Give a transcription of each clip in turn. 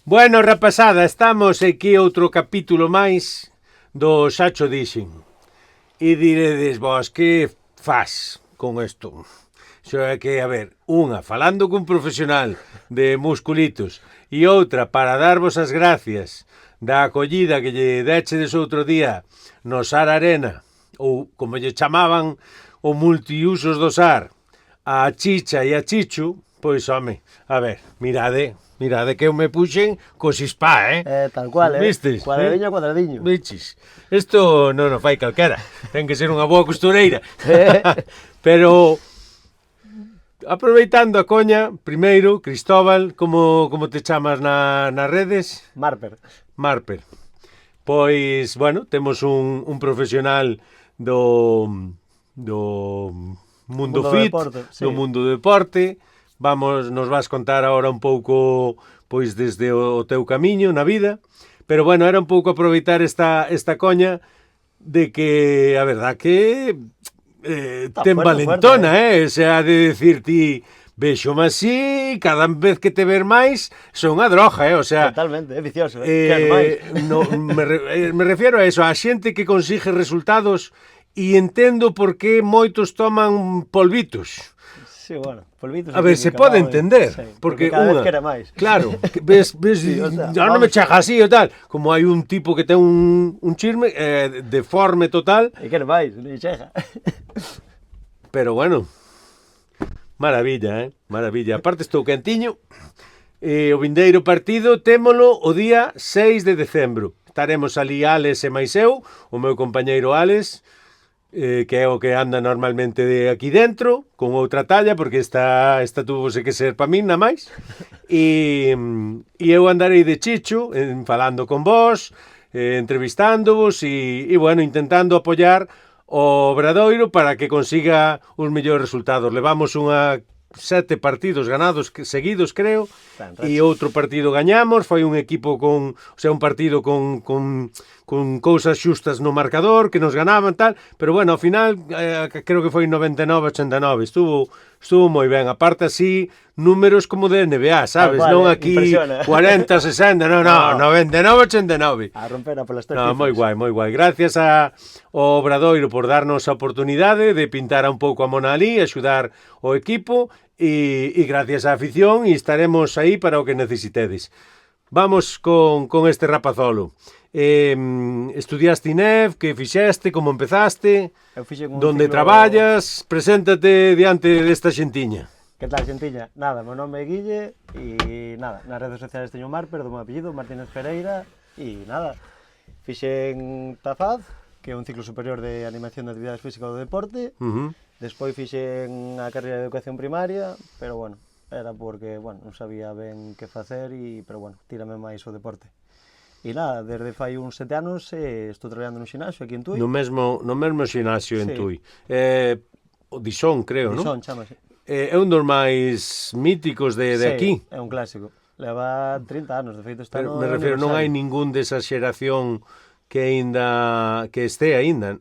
Bueno, rapazada, estamos aquí outro capítulo máis do Xacho Dixen. E diredes vos, que faz con isto? Xo é que, a ver, unha, falando cun profesional de musculitos e outra, para darvos as gracias da acollida que lle dechedes outro día no Sar Arena, ou como lle chamaban o multiusos do Sar, a Chicha e a Chichu, pois, home, a ver, mirade que eu me puxen co xispá, Tal cual, Vistes? Cuadradiño a cuadradiño. Viches? Isto non o fai calquera. Ten que ser unha boa costureira. Pero, aproveitando a coña, primeiro, Cristóbal, como te chamas nas redes? Marper. Marper. Pois, bueno, temos un profesional do mundo fit, deporte, sí. do mundo do deporte. Nos vas contar agora un pouco, pois, desde o teu camiño na vida. Pero, bueno, era un pouco aproveitar esta coña de que, a verdad, que ten valentona, fuerte. O sea, de decir ti, vexome así, cada vez que te ver máis, son unha droga, O sea, totalmente, é vicioso, me refiero a eso, a xente que consigue resultados e entendo por que moitos toman polvitos. Sí, bueno, polvitos. A ver, se pode entender, sí, porque cada unha, vez quere máis. Claro, ves Sí, o sea, ya non me chega así e tal, como hai un tipo que ten un chisme deforme total. E quere máis, non chega. Pero bueno, maravilla, maravilla. Aparte estou quentiño. O vindeiro partido témolo o día 6 de decembro. Estaremos ali Alex e máis eu, o meu compañeiro Alex, que é o que anda normalmente de aquí dentro, con outra talla, porque esta tuvose que ser pa min, na máis. E eu andarei de chicho, falando con vos, entrevistándovos e, bueno, intentando apoiar o Obradoiro para que consiga os mellores resultados. Levamos 7 partidos ganados seguidos, creo, e outro partido gañamos. Foi un equipo un partido con cousas xustas no marcador, que nos ganaban, tal, pero bueno, ao final creo que foi 99-89, estuvo moi ben. Aparte así, números como de NBA, sabes? Vale, non aquí 40-60, non, 99-89. A romper a polas tres. No, moi guai. Gracias ao Obradoiro por darnos a oportunidade de pintar un pouco a mona ali, axudar o equipo e gracias á afición, e estaremos aí para o que necesitedes. Vamos con este rapazolo. Estudiaste INEF, que fixeste, como empezaste, donde traballas, preséntate diante desta xentiña. Que tal, xentiña? Nada, meu nome é Guille e nada, nas redes sociais teño Marper, do meu apellido, Martínez Pereira, e nada, fixen TAFAD, que é un ciclo superior de animación de actividades físicas do deporte. Despois fixen a carreira de educación primaria, pero bueno, era porque, bueno, non sabía ben que facer, pero bueno, tírame máis o deporte. E nada, desde fai uns 7 anos estou traballando no xinasio aquí en Tui. No mesmo xinasio en Tui. O Dixón, creo, non? Dixón, chamase. É un dos máis míticos de aquí. É un clásico. Leva 30 anos, de feito está no me refiero, non hai ningún desa xeración que este aínda.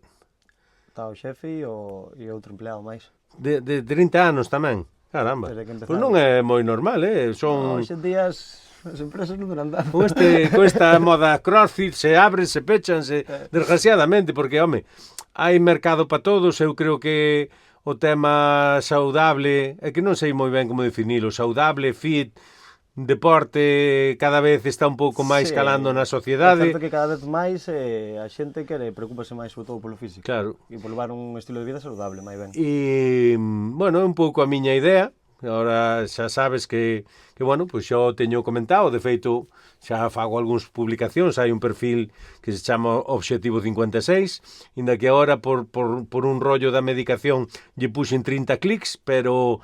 Está o xefe e outro empleado máis. De 30 anos tamén? Caramba. Pois non é moi normal, Son... Hoxe en días as empresas non duran tanto. Con esta moda crossfit se abren, se pechan, desgraciadamente, porque, home, hai mercado para todos. Eu creo que o tema saudable, é que non sei moi ben como definilo, saudable, fit, deporte, cada vez está un pouco máis calando na sociedade. É certo que cada vez máis a xente preocúpase máis sobre todo polo físico. Claro. E por levar un estilo de vida saudable, máis ben. E, bueno, é un pouco a miña idea. Ahora xa sabes que bueno, pois xa o teño comentado, de feito xa fago algúns publicacións, hai un perfil que se chama Obxectivo 56, inda que agora por un rollo da medicación lle puxen 30 clics, pero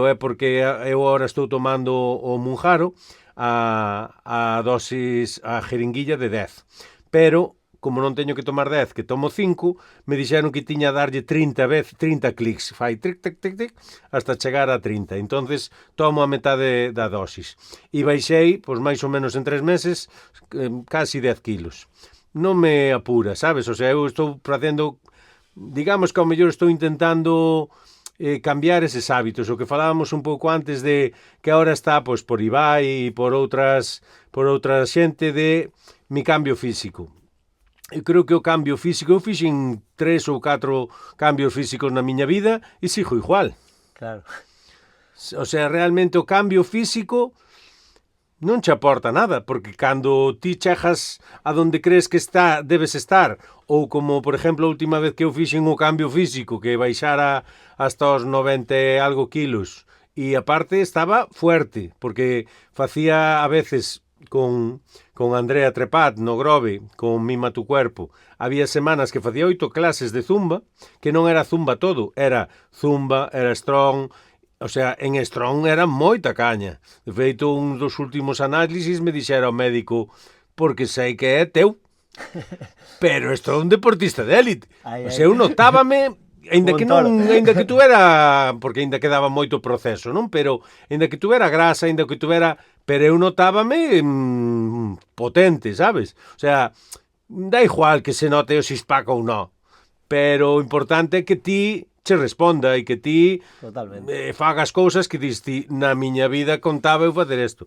é porque eu agora estou tomando o Munjaro a dosis, a jeringuilla de 10, pero como non teño que tomar 10, que tomo 5, me dixeron que tiña a darlle 30 clics, fai tric, tric, tric, tric, hasta chegar a 30. Entonces tomo a metade da dosis. E baixei, pois máis ou menos en 3 meses, casi 10 kilos. Non me apura, sabes? O sea, eu estou facendo, digamos que ao mellor estou intentando cambiar eses hábitos, o que falábamos un pouco antes de que ahora está pois por Ibai e por outra xente de mi cambio físico. Eu creo que o cambio físico, eu fixen 3 ou 4 cambios físicos na miña vida e sigo igual. Claro. O sea, realmente o cambio físico non che aporta nada, porque cando ti chegas a donde crees que debes estar, ou como, por exemplo, a última vez que eu fixen o cambio físico, que baixara hasta os 90 e algo kilos, e aparte estaba fuerte, porque facía a veces con Andrea Trepat no Grove, con Mima tu Cuerpo, había semanas que facía 8 clases de zumba, que non era zumba todo, era zumba, era strong, o sea, en strong era moita caña. De feito, un dos últimos análisis me dixera o médico, porque sei que é teu, pero estou un deportista de élite. O sea, eu notábame, ainda que tuvera, porque ainda quedaba moito proceso, non? Pero ainda que tuvera grasa, ainda que tuvera, pero eu notábame potente, sabes? O sea, da igual que se note o six-pack ou non, pero o importante é que ti che responda e que ti fagas cousas que diste na miña vida contaba eu facer isto.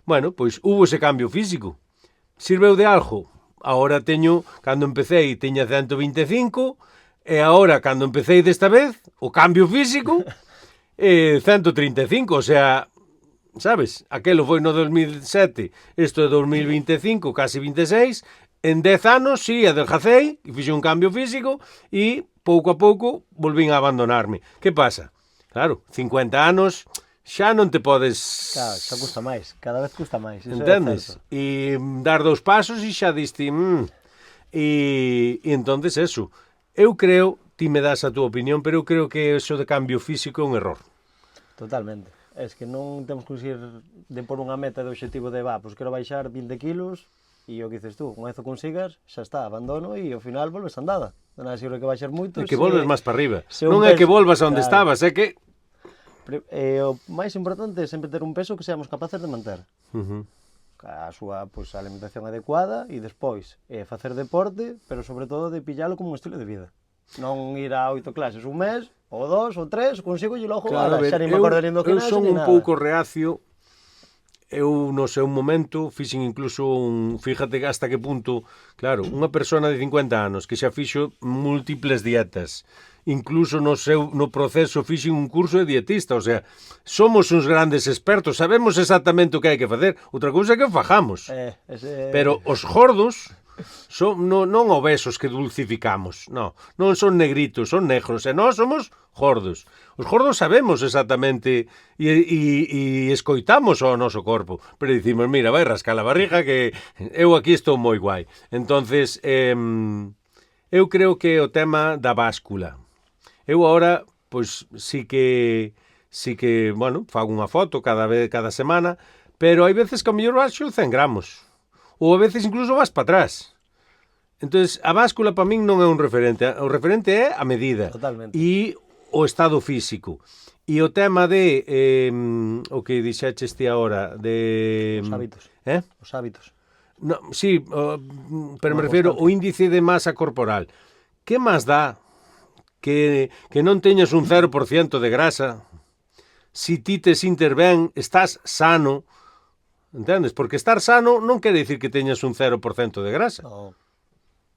Bueno, pois hubo ese cambio físico. Sirveu de algo? Ahora teño, cando empecé, teña 125, e agora, cando empecé desta vez, o cambio físico, 135, o sea, sabes? Aquelo foi no 2007, isto é 2025, casi 26, en 10 anos, sí, adelgacei, e fixe un cambio físico, e pouco a pouco volvín a abandonarme. Que pasa? Claro, 50 anos xa non te podes... Claro, xa custa máis, cada vez custa máis. Entendes? E dar 2 pasos e xa diste... E entonces eso. Eu creo, ti me das a túa opinión, pero eu creo que eso de cambio físico é un error. Totalmente. É que non temos que conseguir de por unha meta de objetivo de pois quero baixar 20 kilos e o que dices tú, con eso consigas, xa está, abandono e ao final volves andada. Non é seguro que baixar moito. É que volves máis para arriba. Non é que volvas a onde estabas, é que... O máis importante é sempre ter un peso que seamos capaces de manter. A súa alimentación adecuada e despois facer deporte, pero sobre todo de pillalo como un estilo de vida. Non ir a 8 clases un mes, ou 2, ou 3, consigo e logo xa nem me acordo nin do que eu son un pouco reacio. Eu, no seu momento, fixen incluso fíjate hasta que punto, claro, unha persona de 50 anos que xa fixo múltiples dietas, incluso no proceso fixen un curso de dietista, o sea, somos uns grandes expertos, sabemos exactamente o que hai que facer, outra cousa é que o fajamos. Pero os gordos non obesos que dulcificamos, non son negritos, son negros, e nós somos gordos. Os gordos sabemos exactamente e escoitamos ao noso corpo, pero dicimos, mira, vai rascar a barriga que eu aquí estou moi guai. Entonces, eu creo que o tema da báscula. Eu agora, pois, sí que, bueno, fago unha foto cada semana, pero hai veces que ao mellor baixo 100 gramos. Ou a veces incluso vas para atrás. Entonces, a báscula para min non é un referente. O referente é a medida. Totalmente. E o estado físico. E o tema de o que dixeches ti agora de... Os hábitos. Os hábitos. No, sí, pero me refiero ao índice de masa corporal. Que máis dá que non teñas un 0% de grasa? Si ti te sintes ben, estás sano, entendes? Porque estar sano non quere dicir que teñas un 0% de grasa. No.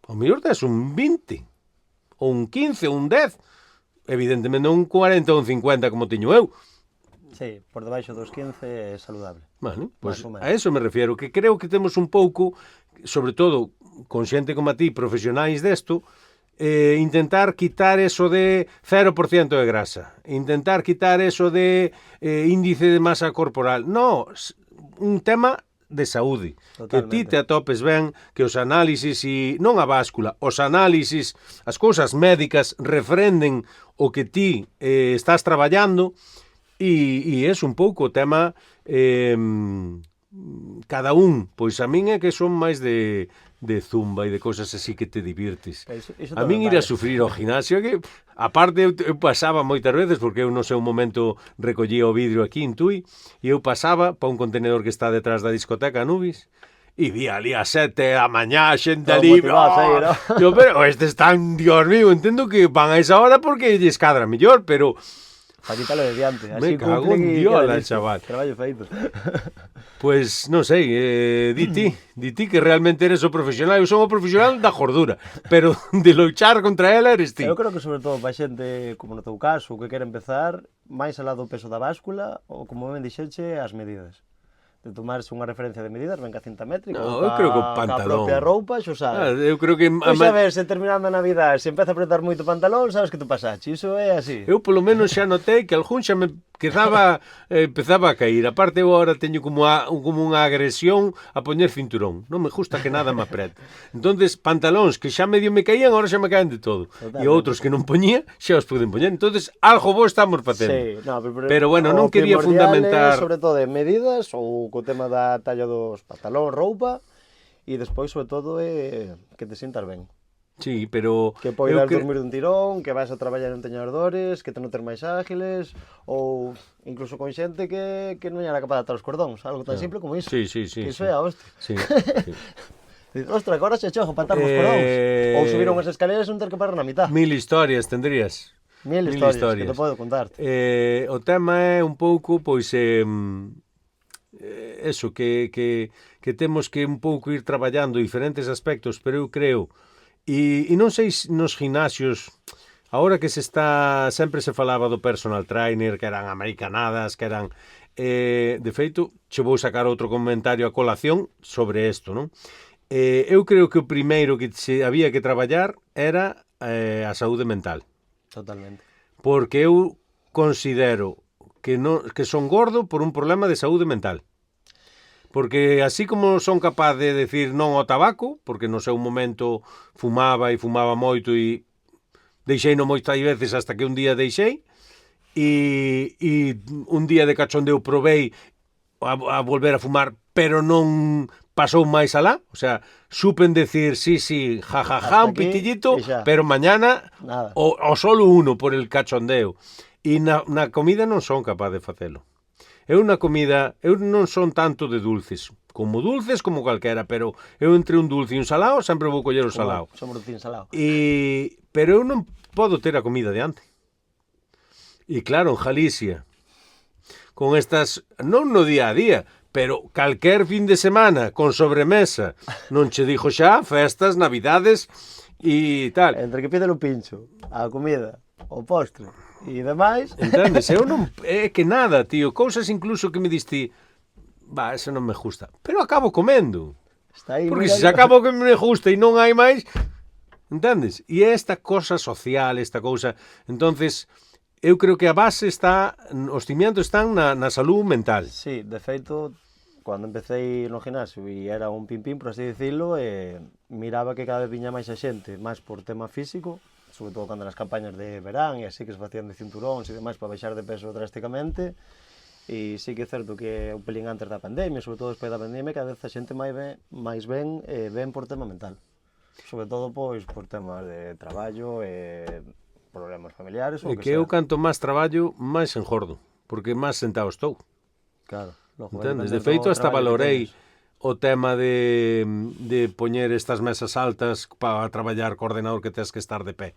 O mellor tes un 20, ou un 15, ou un 10. Evidentemente un 40 ou un 50 como teño eu. Sí, por debaixo dos 15 é saludable. Bueno, pues a eso me refiero, que creo que temos un pouco, sobre todo con xente como a ti, profesionais desto, intentar quitar eso de 0% de grasa, intentar quitar eso de índice de masa corporal. No, un tema de saúde. Totalmente. Que ti te atopes ben, que os análisis e non a báscula, os análisis, as cousas médicas refrenden o que ti estás traballando e é un pouco o tema cada un, pois a min é que son máis de zumba e de cousas así que te divirtes. Eso a min ir a sufrir ao gimnasio que, aparte, eu pasaba moitas veces, porque eu no seu momento recollía o vidrio aquí en Tui, e eu pasaba para un contenedor que está detrás da discoteca Anubis, e vi ali a 7 da mañá, xente ali, pero estes están, Dios mío, entendo que van a esa hora porque lles cadra mellor, pero para quitarlo de diante. Me cago en diola, chaval. Traballo feito. Pois, non sei, di ti que realmente eres o profesional. Eu son o profesional da gordura, pero de loichar contra ela eres ti. Eu creo que sobre todo para xente, como no teu caso, que quere empezar, máis alá do peso da báscula, ou como ben dixeche, as medidas. De tomarse unha referencia de medidas, ben ca cinta métrica, No, eu creo que o pantalón. Ca propia roupa, xo sabes. Eu creo que... Pois a ver, se terminando a Navidad, se empeza a apretar moito o pantalón, sabes que tu pasache, iso é así. Eu polo menos xa notei que algún xa me quedaba, empezaba a cair. Aparte eu agora teño como unha agresión a poñer cinturón. Non me gusta que nada me aprete. Entonces, pantalóns que xa medio me caían, agora xa me caen de todo. Totalmente. E outros que non poñía, xa os poden poñer. Entonces, algo bo estamos facendo. Sí, no, pero bueno, non quería fundamentar... sobre todo en medidas, ou co tema da talla dos pantalóns, roupa, e despois, sobre todo, que te sintas ben. Sí, pero... Que poidas dormir dun tirón, que vas a traballar en teñas dores, que te notes máis ágiles, ou incluso con xente que non era capaz de atar os cordóns, algo tan simple como iso. Sí. Que iso é a hostia. Sí. Ostra, agora xe chojo para atar os cordóns. Ou subir unhas escaleras e non ter que parar na mitad. 1000 historias tendrías. Mil historias que te podo contarte. O tema é un pouco, pois, eso, que temos que un pouco ir traballando diferentes aspectos, pero eu creo... E non sei nos gimnasios, agora que sempre se falaba do personal trainer, que eran americanadas, que eran... de feito, che vou sacar outro comentario a colación sobre isto, non? Eu creo que o primeiro que se había que traballar era a saúde mental. Totalmente. Porque eu considero que son gordo por un problema de saúde mental. Porque así como son capaz de decir non ao tabaco, porque no seu momento fumaba moito e deixeino moitas veces hasta que un día deixei, e un día de cachondeo provei a volver a fumar, pero non pasou máis alá, o sea, supen decir sí, jajaja, un pitillito, pero mañana o solo uno por el cachondeo. E na comida non son capaz de facelo. Eu na comida, eu non son tanto de dulces, como calquera, pero eu entre un dulce e un salao sempre vou coller o salao. Somos do salao. Pero eu non podo ter a comida de antes. E claro, en Galicia, con estas, non no día a día, pero calquer fin de semana, con sobremesa, non che dixo xa, festas, navidades e tal. Entre que piden o pincho, a comida, o postre e demais... Entendes? Eu non... É que nada, tío. Cousas incluso que me diste... eso non me gusta. Pero acabo comendo. Está aí, porque se acabo que me gusta e non hai máis... Entendes? E é esta cosa social, esta cousa... Entonces, eu creo que a base está... Os cimientos están na salud mental. Sí, de feito, cando empecé no gimnasio e era un pim-pim, por así dicirlo, miraba que cada vez viña máis a xente, máis por tema físico, sobre todo cando nas campañas de verán e así que se facían de cinturóns e demais para baixar de peso drásticamente. E sí que é certo que un pelín antes da pandemia, sobre todo despois da pandemia, cada vez a xente máis ven por tema mental. Sobre todo pois por temas de traballo e problemas familiares ou que eu canto máis traballo, máis engordo, porque máis sentado estou. Claro. Entendes? De feito, hasta valorei o tema de poñer estas mesas altas para traballar co ordenador que tens que estar de pé.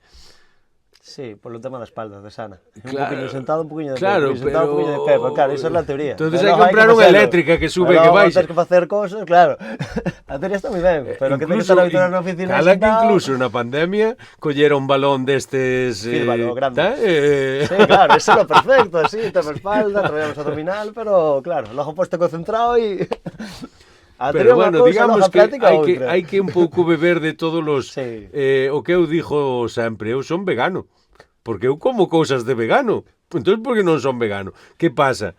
Sí, polo tema da espalda, de sana. Claro, un poquinho sentado, un poquinho de pé. Claro, Sentado, un poquinho de pé, pero claro, esa é a teoría. Entonces hai que comprar unha eléctrica que sube e que baixa. Tens que facer cosas, claro. A teoría está moi ben, pero que tens que estar habituado na oficina sentado. Que incluso na pandemia collera un balón destes... Fíbalo, grande. Sí, claro, eso é lo perfecto, así, tema espalda, traballamos abdominal, pero claro, logo poste concentrado e... Pero bueno, digamos que hai que un pouco beber de todos os... O que eu dixo sempre, eu son vegano. Porque eu como cousas de vegano. Entón, por que non son vegano? Que pasa?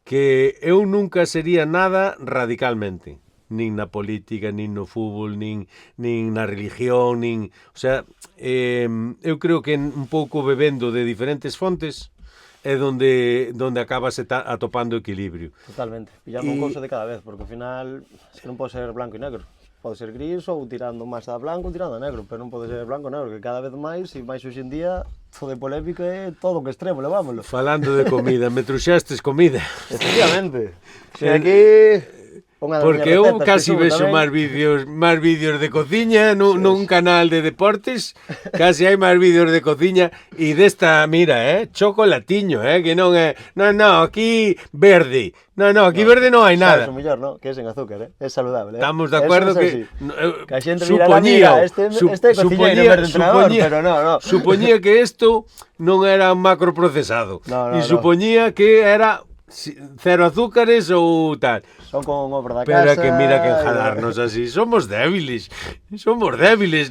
Que eu nunca sería nada radicalmente. Nin na política, nin no fútbol, nin na religión, nin... O sea, eu creo que un pouco bebendo de diferentes fontes é donde acabas atopando equilibrio. Totalmente. Pillando un couso de cada vez, porque ao final es que non pode ser blanco e negro. Pode ser gris ou tirando máis a blanco ou tirando a negro, pero non pode ser blanco ou negro, que cada vez máis, e máis hoxe en día, todo de polémica é todo que extremo, levámoslo. Falando de comida, me truxastes comida. Efectivamente. Si aquí... Unha das Porque miñas eu recetas que casi subo vexo tamén. máis vídeos de cociña nun canal de deportes, casi hai máis vídeos de cociña e desta, mira, chocolatiño, que non é, no, aquí verde. No, aquí verde non hai Sabes nada. o mellor, non? Que é sen azúcar, é saludable, Estamos de Eso acuerdo é que así. Que a xente mirará, mira, este é cociñeiro en vez de entrenador, pero no. Supoñía que isto non era un macroprocesado. No, E supoñía que era cero azúcares ou tal. Son con obra da Pero casa. é que mira que enjadarnos así. Somos débiles.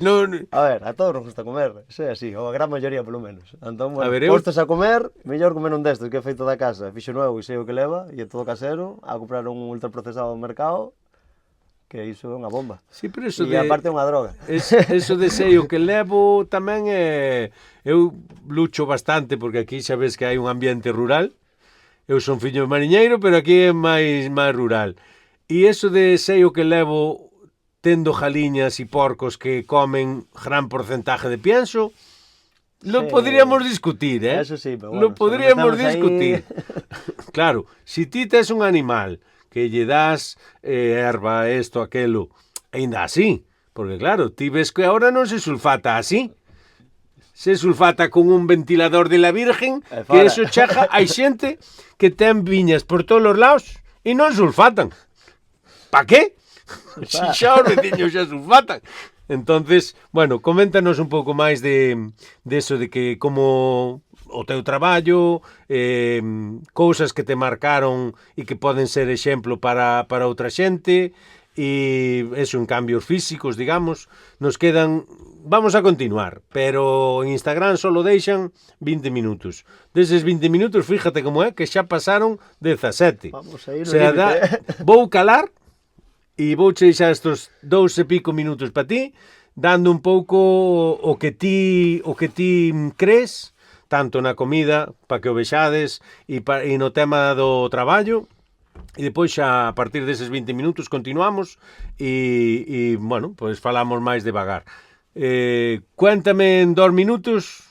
Non... A ver, a todos nos gusta comer. Eso é así, ou a gran maioría polo menos. Entón, bueno, A ver, postos a comer, mellor comer un destes que é feito da casa, fixo nuevo e sei o que leva, e é todo casero, a comprar un ultraprocesado do mercado, que iso é unha bomba. Sí, pero eso E aparte é unha droga. Eso de sei o que levo tamén é... Eu lucho bastante porque aquí xa ves que hai un ambiente rural. Eu son fillo de mariñeiro, pero aquí é máis rural. E eso de sei o que levo tendo jaliñas e porcos que comen gran porcentaje de pienso, lo podríamos discutir, Eso sí, pero bueno, lo podríamos discutir. Claro, si ti tes un animal que lle das erva, esto, aquelo, ainda así, porque claro, ti ves que ahora non se sulfata así. Se sulfata con un ventilador de la Virgen, que eso chega, hai xente que ten viñas por todos os lados e non sulfatan. Pa qué? Si xa os veciños xa sulfatan. Entonces, bueno, coméntanos un pouco máis de eso de que como o teu traballo, cousas que te marcaron e que poden ser exemplo para outra xente, e eso en cambios físicos, digamos, nos quedan... Vamos a continuar, pero en Instagram solo deixan 20 minutos. Deses 20 minutos, fíjate como é, que xa pasaron 17. Vamos a ir no límite. Vou calar e vou che deixar estos 2 e pico minutos para ti, dando un pouco o que ti crees, tanto na comida, para que o vexades, e no tema do traballo. E depois xa a partir deses 20 minutos continuamos e bueno, pois falamos máis devagar. Cuéntame en 2 minutos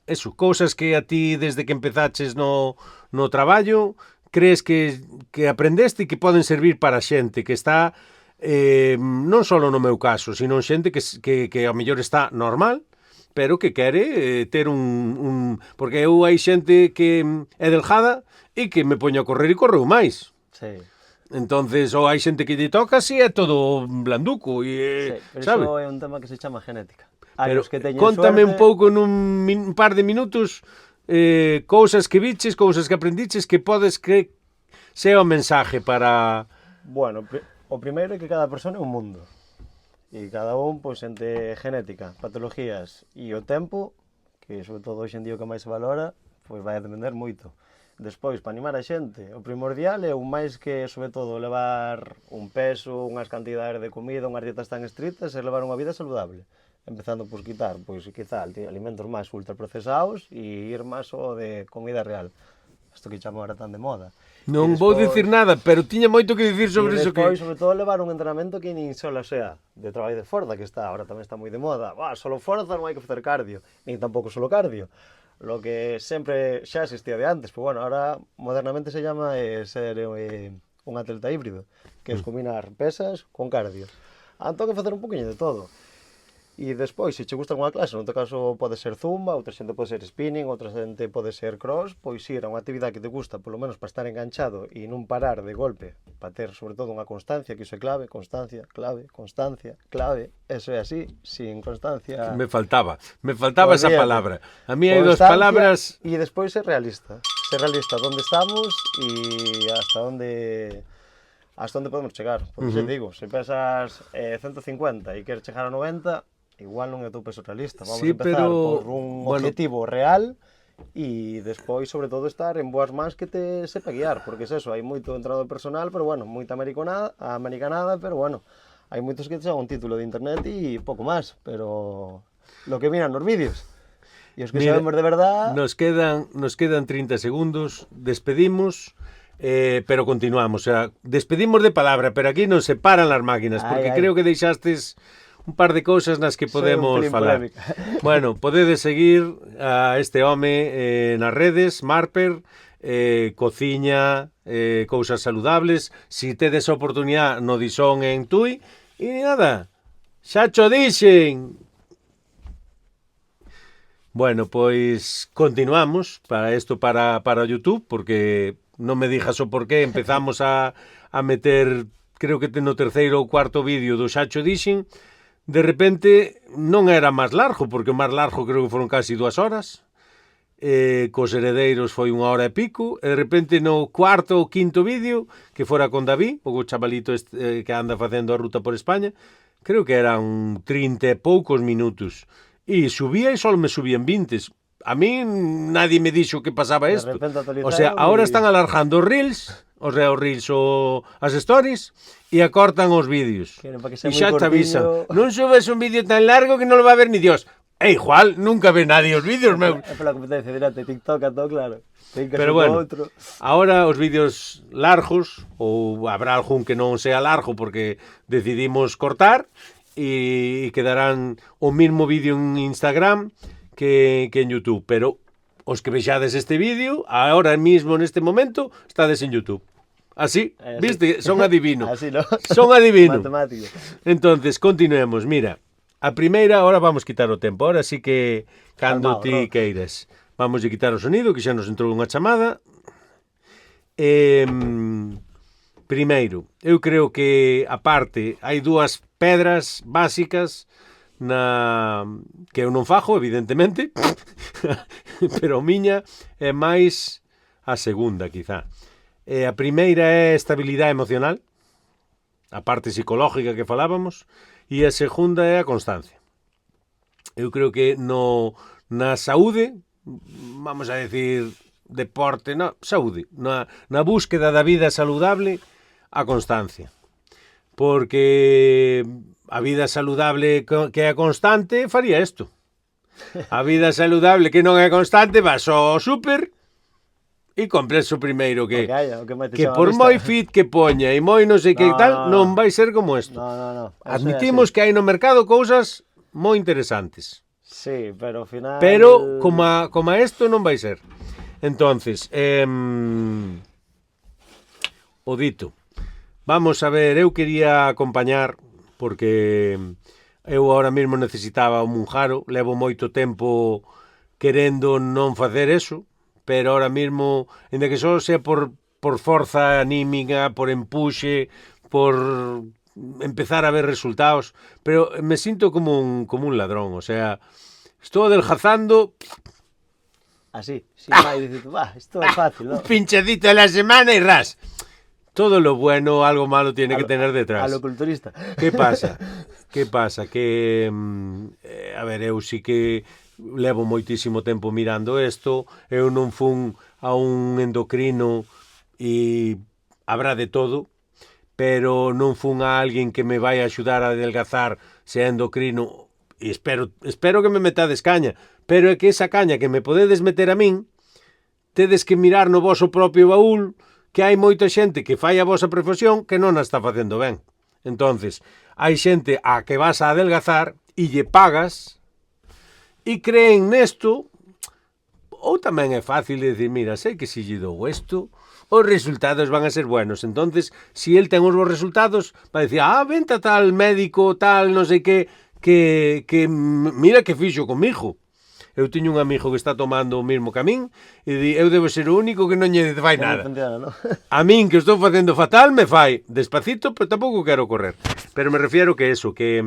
eso, cousas que a ti desde que empezaches no traballo crees que aprendeste e que poden servir para xente que está non só no meu caso, sino xente que ao mellor está normal, pero que quere ter un... Porque eu hai xente que é delgada e que me poño a correr e correu máis. Sí. Entonces, ou hai xente que lle toca así é todo blanduco e, sí, pero sabe? Iso é un tema que se chama genética. Pero contame un pouco nun par de minutos cousas que viches, cousas que aprendiches que podes que sea o mensaje para... Bueno, o primeiro é que cada persona é un mundo. E cada un, pois, entre genética, patologías e o tempo, que sobre todo hoxe en día o que máis se valora, pois vai a depender moito. Despois, para animar a xente, o primordial é un máis que, sobre todo, levar un peso, unhas cantidades de comida, unhas dietas tan estritas e levar unha vida saludable. Empezando por quitar, pois, quizá, alimentos máis ultraprocesados e ir máis ao de comida real. Isto que chamo ahora tan de moda. Non vou dicir nada, pero tiña moito que dicir sobre iso que... E despois, sobre todo, levar un entrenamento que nin só sea de traballo de forza, que está, ahora tamén está moi de moda. Solo forza, non hai que facer cardio, nin tampouco solo cardio. Lo que sempre xa existía de antes, pero bueno, ahora modernamente se llama ser un atleta híbrido, que é combinar pesas con cardio. Entón, que facer un poquinho de todo. E despois, se che gusta unha clase, no teu caso pode ser zumba, outra xente pode ser spinning, outra xente pode ser cross, pois ir a unha actividade que te gusta, polo menos para estar enganchado e non parar de golpe, para ter sobre todo unha constancia, que iso é clave, constancia, clave, eso é así, sin constancia... Me faltaba esa palabra. A mí hai dos palabras... E despois ser realista onde estamos e hasta onde podemos chegar. Porque se digo, se pesas 150 e queres chegar a 90, igual non é o teu peso realista. Vamos a empezar por un objetivo real e despois, sobre todo, estar en boas mans que te sepa guiar, porque é eso, hai moito entrenador personal, pero bueno, moita americanada, pero bueno, hai moitos que te dan un título de internet e pouco máis, pero lo que miran nos vídeos. E os que sabemos de verdad... Nos quedan 30 segundos, despedimos, pero continuamos. O sea, despedimos de palabra, pero aquí non se paran las máquinas, porque creo que deixastes un par de cousas nas que podemos falar. Bueno, podedes seguir a este home nas redes, Marper, cociña, cousas saludables. Si tedes a oportunidade no Dixón en Tui, e nada, xa cho dixen. Bueno, pois continuamos para isto para YouTube, porque non me dixas o porqué, empezamos a meter, creo que no terceiro ou cuarto vídeo do xa cho dixen, de repente non era máis largo, porque o máis largo creo que foron casi 2 horas, cos heredeiros foi 1 hora e pico, e de repente no cuarto ou quinto vídeo, que fora con David, o chavalito que anda facendo a ruta por España, creo que eran 30 e poucos minutos, e subía e só me subían 20. A mí nadie me dixo que pasaba isto. O sea, ahora están alargando os reels, os reels o as stories, e acortan os vídeos. E xa te avisan, non subes un vídeo tan largo que non lo va a ver ni Dios. Igual, nunca ve nadie os vídeos, meu. É pola competencia dirante, TikTok, todo claro. Pero bueno, ahora os vídeos largos, ou habrá algún que non sea largo porque decidimos cortar, e quedarán o mismo vídeo en Instagram que en YouTube, pero os que vexades este vídeo, ahora mismo neste momento, estades en YouTube. Así, viste, son adivino. Así, ¿no? Son adivino. Matemático. Entonces, continuemos, mira. A primeira, ahora vamos quitar o tempo, ahora sí que cando ti queires. Vamos a quitar o sonido, que xa nos entrou unha chamada. Primeiro, eu creo que, aparte, hai dúas pedras básicas que eu non fago, evidentemente, pero a miña é máis a segunda, quizá. A primeira é estabilidade emocional, a parte psicológica que falábamos, e a segunda é a constancia. Eu creo que na saúde, vamos a decir deporte, saúde, na búsqueda da vida saludable, a constancia. Porque a vida saludable que é constante faría isto. A vida saludable que non é constante vas ao súper e compres o primeiro que por moi fit que poña e moi non sei que tal, non vai ser como isto. Admitimos que hai no mercado cousas moi interesantes. Sí, pero ao final... Pero como a isto non vai ser. Entonces, o dito. Vamos a ver, eu quería acompañar, porque eu ahora mesmo necesitaba un Munjaro, levo moito tempo querendo non facer eso, pero ahora mesmo, ainda que só sea por forza anímica, por empuxe, por empezar a ver resultados, pero me sinto como un ladrón, o sea, estou adelgazando... Así, sin máis, dices, isto é fácil, ¿no? Un pinchecito a la semana e ras. Todo lo bueno, algo malo tiene que tener detrás. A lo culturista. Que pasa? Que, a ver, eu sí que levo moitísimo tempo mirando isto, eu non fun a un endocrino e habrá de todo, pero non fun a alguén que me vai a axudar a adelgazar se é endocrino, e espero que me metades caña, pero é que esa caña que me podedes meter a min, tedes que mirar no voso propio baúl, que hai moita xente que fai a vosa profesión que non a está facendo ben. Entonces, hai xente a que vas a adelgazar e lle pagas e creen nesto, ou tamén é fácil de decir, mira, sei que se lle dou isto, os resultados van a ser buenos. Entonces, si el ten os bons resultados, vai dicir, venta tal médico, tal, non sei que mira que fixo comigo. Eu teño un amigo que está tomando o mesmo camín e di, eu debo ser o único que non lle fai nada. A min que estou facendo fatal me fai despacito, pero tampouco quero correr. Pero me refiero que eso, que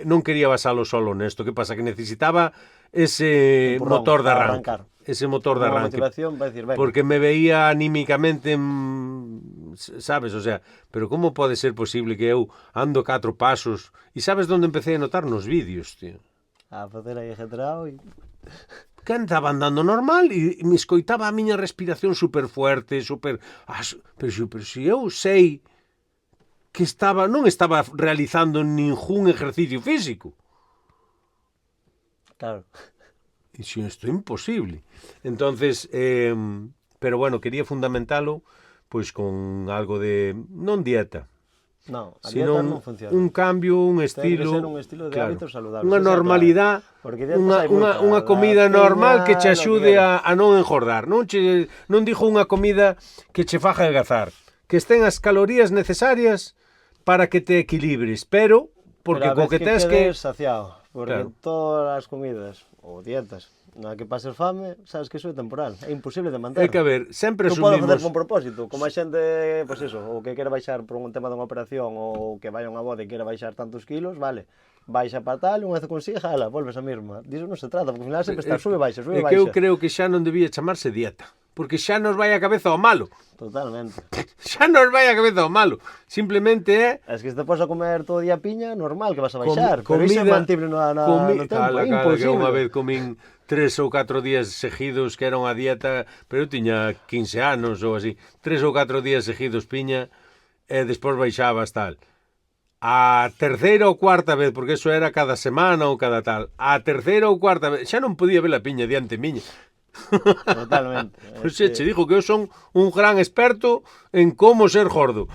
non quería basalo solo nesto. Que pasa? Que necesitaba ese motor de arranque. Ese motor de arranque. Porque me veía anímicamente, sabes, o sea, pero como pode ser posible que eu ando 4 pasos e sabes onde empecé a notar nos vídeos, tío? A facer aí ajetrao e... Que andaba andando normal e me escoitaba a miña respiración super fuerte, pero se eu sei que non estaba realizando ningún ejercicio físico. Claro. Iso é imposible. Entonces, pero bueno, quería fundamentalo pois con algo de, non dieta, Non, a dieta Senón non funciona. un cambio, un Ten que estilo, ser un estilo de hábitos saludables. unha esa é a clave. normalidade, Porque dietas unha, hai unha, moitas, unha da comida piña, normal que che lo axude queres. a non engordar. Non digo unha comida que che faga adelgazar, que estén as calorías necesarias para que te equilibres, pero porque Pero a co vez que tes quedes que... saciado, porque Claro. todas as comidas ou dietas na que pases fame, sabes que iso é temporal, é imposible de É manter. que a ver, sempre Tú podes facer asumimos... con propósito, como a xente, pois iso, ou que quere baixar por un tema dunha operación ou que vai a unha boda e quere baixar tantos kilos, vale, baixa para tal, unha vez que consiga, jala, volves a mesma. Diso non se trata, porque ao final sempre está, sube, baixa, É que eu creo que xa non debía chamarse dieta, porque xa nos vai a cabeza ao malo. Totalmente. Xa nos vai a cabeza ao malo. Simplemente é Es que se te pones a comer todo o día piña, normal que vas a baixar, pero iso é comida, mantible no tempo, cala, é que unha imposible. vez comín 3 ou 4 días seguidos que era unha dieta, pero eu tiña 15 anos ou así, 3 ou 4 días seguidos piña e despois baixabas tal. A terceira ou cuarta vez, porque eso era cada semana ou cada tal, a terceira ou cuarta vez, xa non podía ver a piña diante miña. Totalmente. Pois xe, che digo que eu son un gran experto en como ser gordo.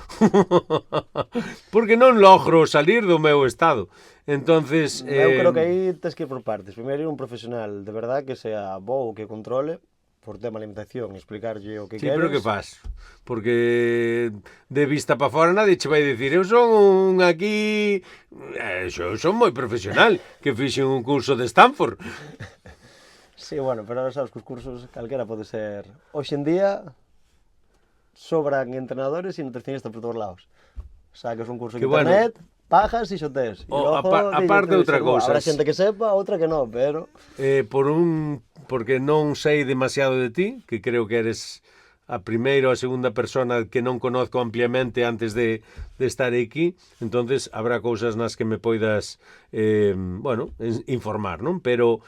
Porque non logro salir do meu estado. Entonces, Eu creo que aí tes que ir por partes. Primeiro ir un profesional de verdad que sea bo, que controle por tema alimentación, explicarlle o que sí, queres. pero que faz? Porque de vista para fora nadie che vai dicir eu son un aquí... Eu son moi profesional, que fixen un curso de Stanford. Sí, bueno, pero ahora sabes que os cursos calquera pode ser. Hoxe en día sobran entrenadores e nutricionistas por todos lados. Saques un curso en Que bueno. internet, pagas e xo tes. E logo, Aparte de outra cousa. Habrá xente que sepa, outra que non, pero... Porque non sei demasiado de ti, que creo que eres a primeira ou a segunda persona que non conozco ampliamente antes de estar aquí, entonces habrá cousas nas que me poidas informar, non? Pero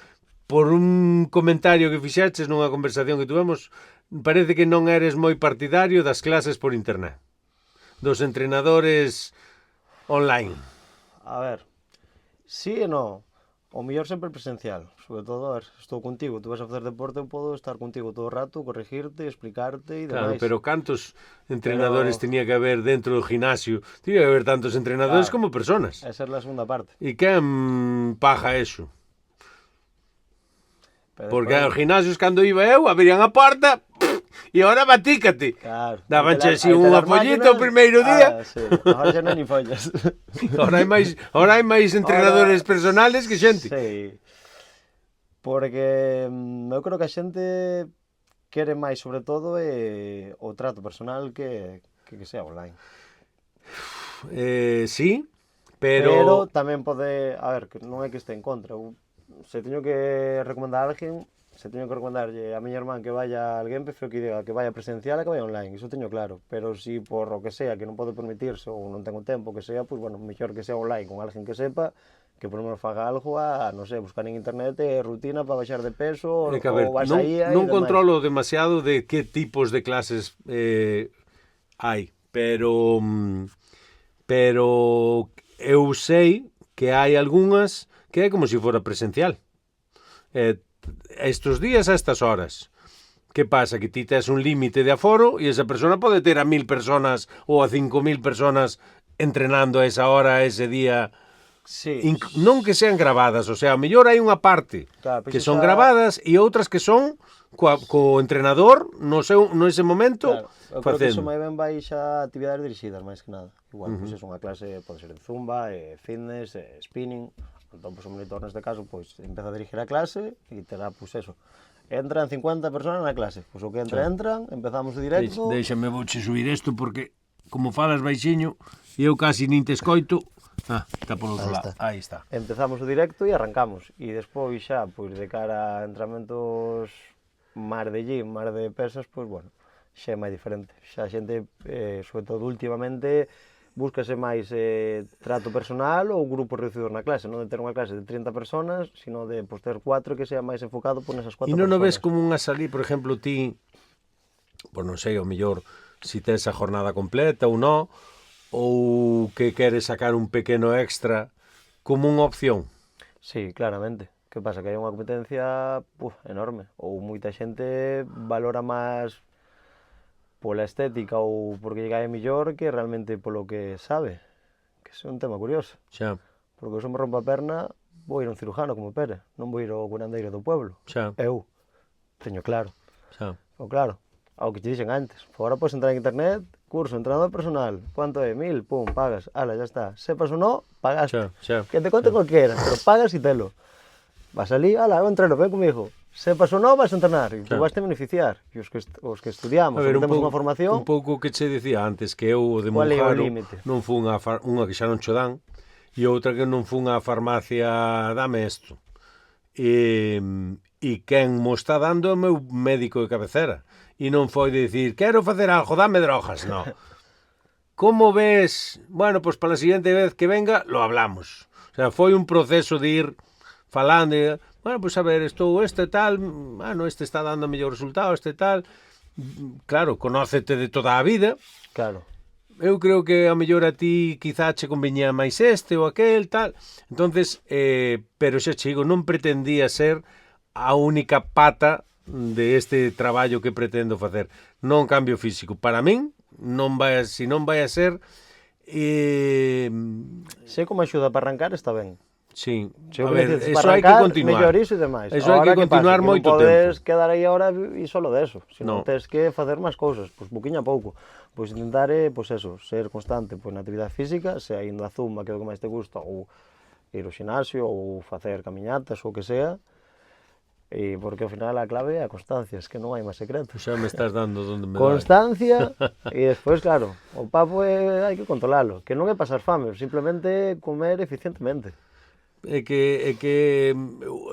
por un comentario que fixaches nunha conversación que tuvemos, parece que non eres moi partidario das clases por internet, dos entrenadores online. A ver, sí e non. O mellor sempre presencial, sobre todo, a ver, estou contigo, tú vas a facer deporte, eu podo estar contigo todo o rato, corregirte, explicarte e Claro, demais. pero cantos entrenadores Pero... tenía que haber dentro do gimnasio? Tenía que haber tantos entrenadores como personas. Esa é a segunda parte. E quen paga eso? Pero Porque despois- aos gimnasios cando iba eu, abrían a porta e ahora batícate. Claro. Dabanche así Aí te unha das follita o máquinas. primeiro día. Sí. Agora xa non hai nin follas. Ahora hai máis entrenadores personales que xente. Sí. Porque eu creo que a xente quere máis, sobre todo, o trato personal que sea online. Sí, Pero tamén pode... A ver, que non é que este en contra. Se teño que recomendar a alguén, se teño que recomendarlle a miña irmán que vaya a alguén, prefiro que diga que vaya presencial e que vaya online, iso teño claro. Pero si por o que sea, que non pode permitirse ou non tengo tempo, que sea, pois bueno, mellor que sea online con alguén que sepa, que por lo menos faga algo a, non sei, buscar en internet rutina para baixar de peso É que, a ver, ou vas non, aí non controlo demasiado de que tipos de clases hai, pero eu sei que hai algunhas que é como se fora presencial. Estos días a estas horas. Que pasa? Que ti tes un límite de aforo e esa persona pode ter a 1000 personas ou a 5000 personas entrenando a esa hora, a ese día. Sí. Non que sean grabadas, o sea, a mellor hai unha parte Claro, que son grabadas e outras que son co entrenador no ese momento claro, eu creo que iso facendo. máis ben vai xa a actividades dirixidas, máis que nada. Igual, pois é unha clase, pode ser de zumba, fitness, spinning. Entón, pois o monitor neste caso, pois empeza a dirigir a clase e terá, pois eso. Entran 50 personas na clase. Pois o que entran, empezamos o directo. Déixame vouche subir isto porque como falas baixiño e eu casi nin te escoito. Está polo outro lado. Aí está. Empezamos o directo e arrancamos. E despois xa, pois de cara a entrenamentos máis de gym, máis de pesas, pois bueno, xa é máis diferente. Xa a xente, sobre todo últimamente, búscase máis trato personal ou grupos reducidos na clase, non de ter unha clase de 30 personas, sino de pois, ter 4 que sea máis enfocado por nesas 4 E personas. non o ves como unha salí, por exemplo, ti, pois non sei, o mellor, si tes a jornada completa ou non, ou que queres sacar un pequeno extra como unha opción? Sí, claramente. Que pasa? Que hai unha competencia enorme. Ou moita xente valora máis pola estética ou porque lle cae mellor que realmente polo que sabe. que ese é un tema curioso. Xa, Porque se me rompo a perna, vou ir a un cirujano como Pere, non vou ir ao curandeiro do pueblo. xa, Eu, teño claro. xa. O claro, ao que te dixen antes. Agora podes entrar en internet, curso, entrenador personal, cuánto é? 1000, pum, pagas, ala, ya está. Sepas ou non, pagaste. Xa, xa. Que te conte cualquiera, pero pagas e telo. Vas ali, ala, eu entreno, ven comigo. Sepas ou non, vas a entrenar e tú Xa. vas te beneficiar. E os que estudiamos, A ver, que temos unha formación, un pouco que che dicía antes, que eu o de Cual é o Monjaro límite? non fun unha que xa non cho dan e outra que non fun á farmacia dame isto. E quen mo está dando é o meu médico de cabecera. E non foi de dicir, quero facer algo, dame drogas, no. Como ves? Bueno, pois para a siguiente vez que venga, lo hablamos. O sea, foi un proceso de ir falando e, bueno, pois a ver, estou este tal, bueno, este está dando mellor resultado, este tal. Claro, conócete de toda a vida. claro, Eu creo que a mellor a ti quizá che conveñía máis este ou aquel, tal. Entonces, pero xa che digo, non pretendía ser a única pata de este traballo que pretendo facer. Non cambio físico. Para min, non vai, se non vai a ser... se como axuda para arrancar está ben. sí, Se a o que ver, necesites eso para hai que arrancar, continuar. mellor iso e demais. Eso hai Ahora, que que pasa? continuar Que moito non podes tempo. quedar aí ahora e solo de eso, senón No. tens que facer máis cousas, pois poquinho a pouco. Pois intentar, pois eso, ser constante pois, na actividade física, sea indo a zumba, que é o que máis te gusta, ou ir ao xinasio, ou facer camiñatas, ou o que sea, e porque ao final a clave é a constancia, es que non hai máis secretos. Xa me estás dando donde me dá. Constancia e despois, claro, o papo hai que controlalo, que non é pasar fame, simplemente comer eficientemente. É que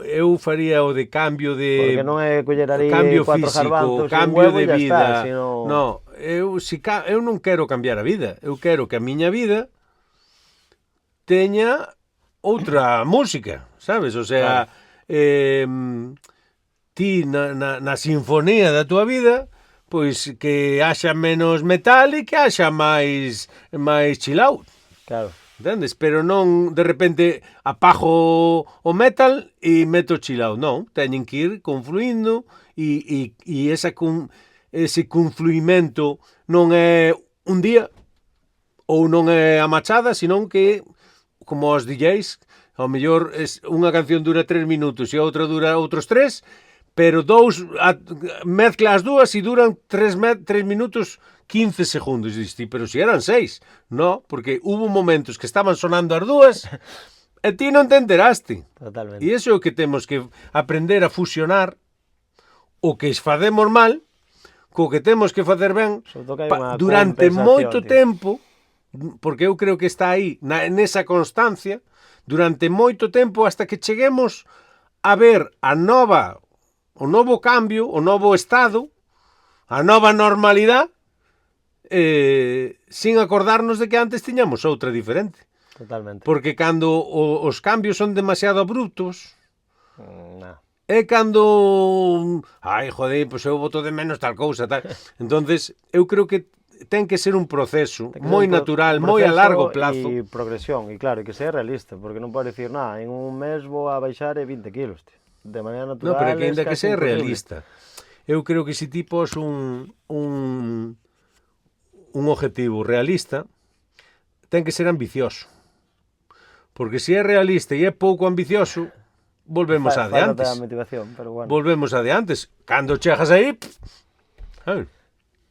eu faría o de cambio de... Porque non é coller ali cambio 4 físico, garbanzos e un cambio huevo de e ya vida. está, sino... No, eu non quero cambiar a vida. Eu quero que a miña vida teña outra música, sabes? O sea, ti na sinfonía da tua vida, pois que haxa menos metal e que haxa máis chill out. Claro, Entendes? Pero non de repente apago o metal e meto chill out. Non, teñen que ir confluindo e ese confluimento non é un día ou non é a machada, senón que, como os DJs, ao mellor unha canción dura 3 minutos e a outra dura outros 3, pero mezcla as dúas e duran 3 minutos 15 segundos. E diste, pero si eran 6. No, porque hubo momentos que estaban sonando as dúas e ti non te enteraste. totalmente. E iso é o que temos que aprender a fusionar o que facemos mal co que temos que facer ben Sobre todo que hai unha durante compensación, moito tío. tempo, porque eu creo que está aí nesa constancia, durante moito tempo hasta que cheguemos a ver o novo cambio, o novo estado, a nova normalidade, sin acordarnos de que antes tiñamos outra diferente. Totalmente. Porque cando os cambios son demasiado abruptos, Nah. é cando ai, joder, pois eu boto de menos tal cousa, tal. Entonces, eu creo que ten que ser un proceso Ten que moi ser un natural, proceso moi a largo plazo. E progresión, e claro, e que sea realista, porque non podes dicir, nada, en un mes vou a baixar 20 kilos, tío. De maneira natural. No, pero que ainda es que casi sea imposible. realista. Eu creo que se ti pos un objetivo realista, ten que ser ambicioso. Porque se é realista e é pouco ambicioso, volvemos a de Fáltate antes. a motivación, pero bueno. Volvemos a de antes. Cando chegas aí, ¿sabes?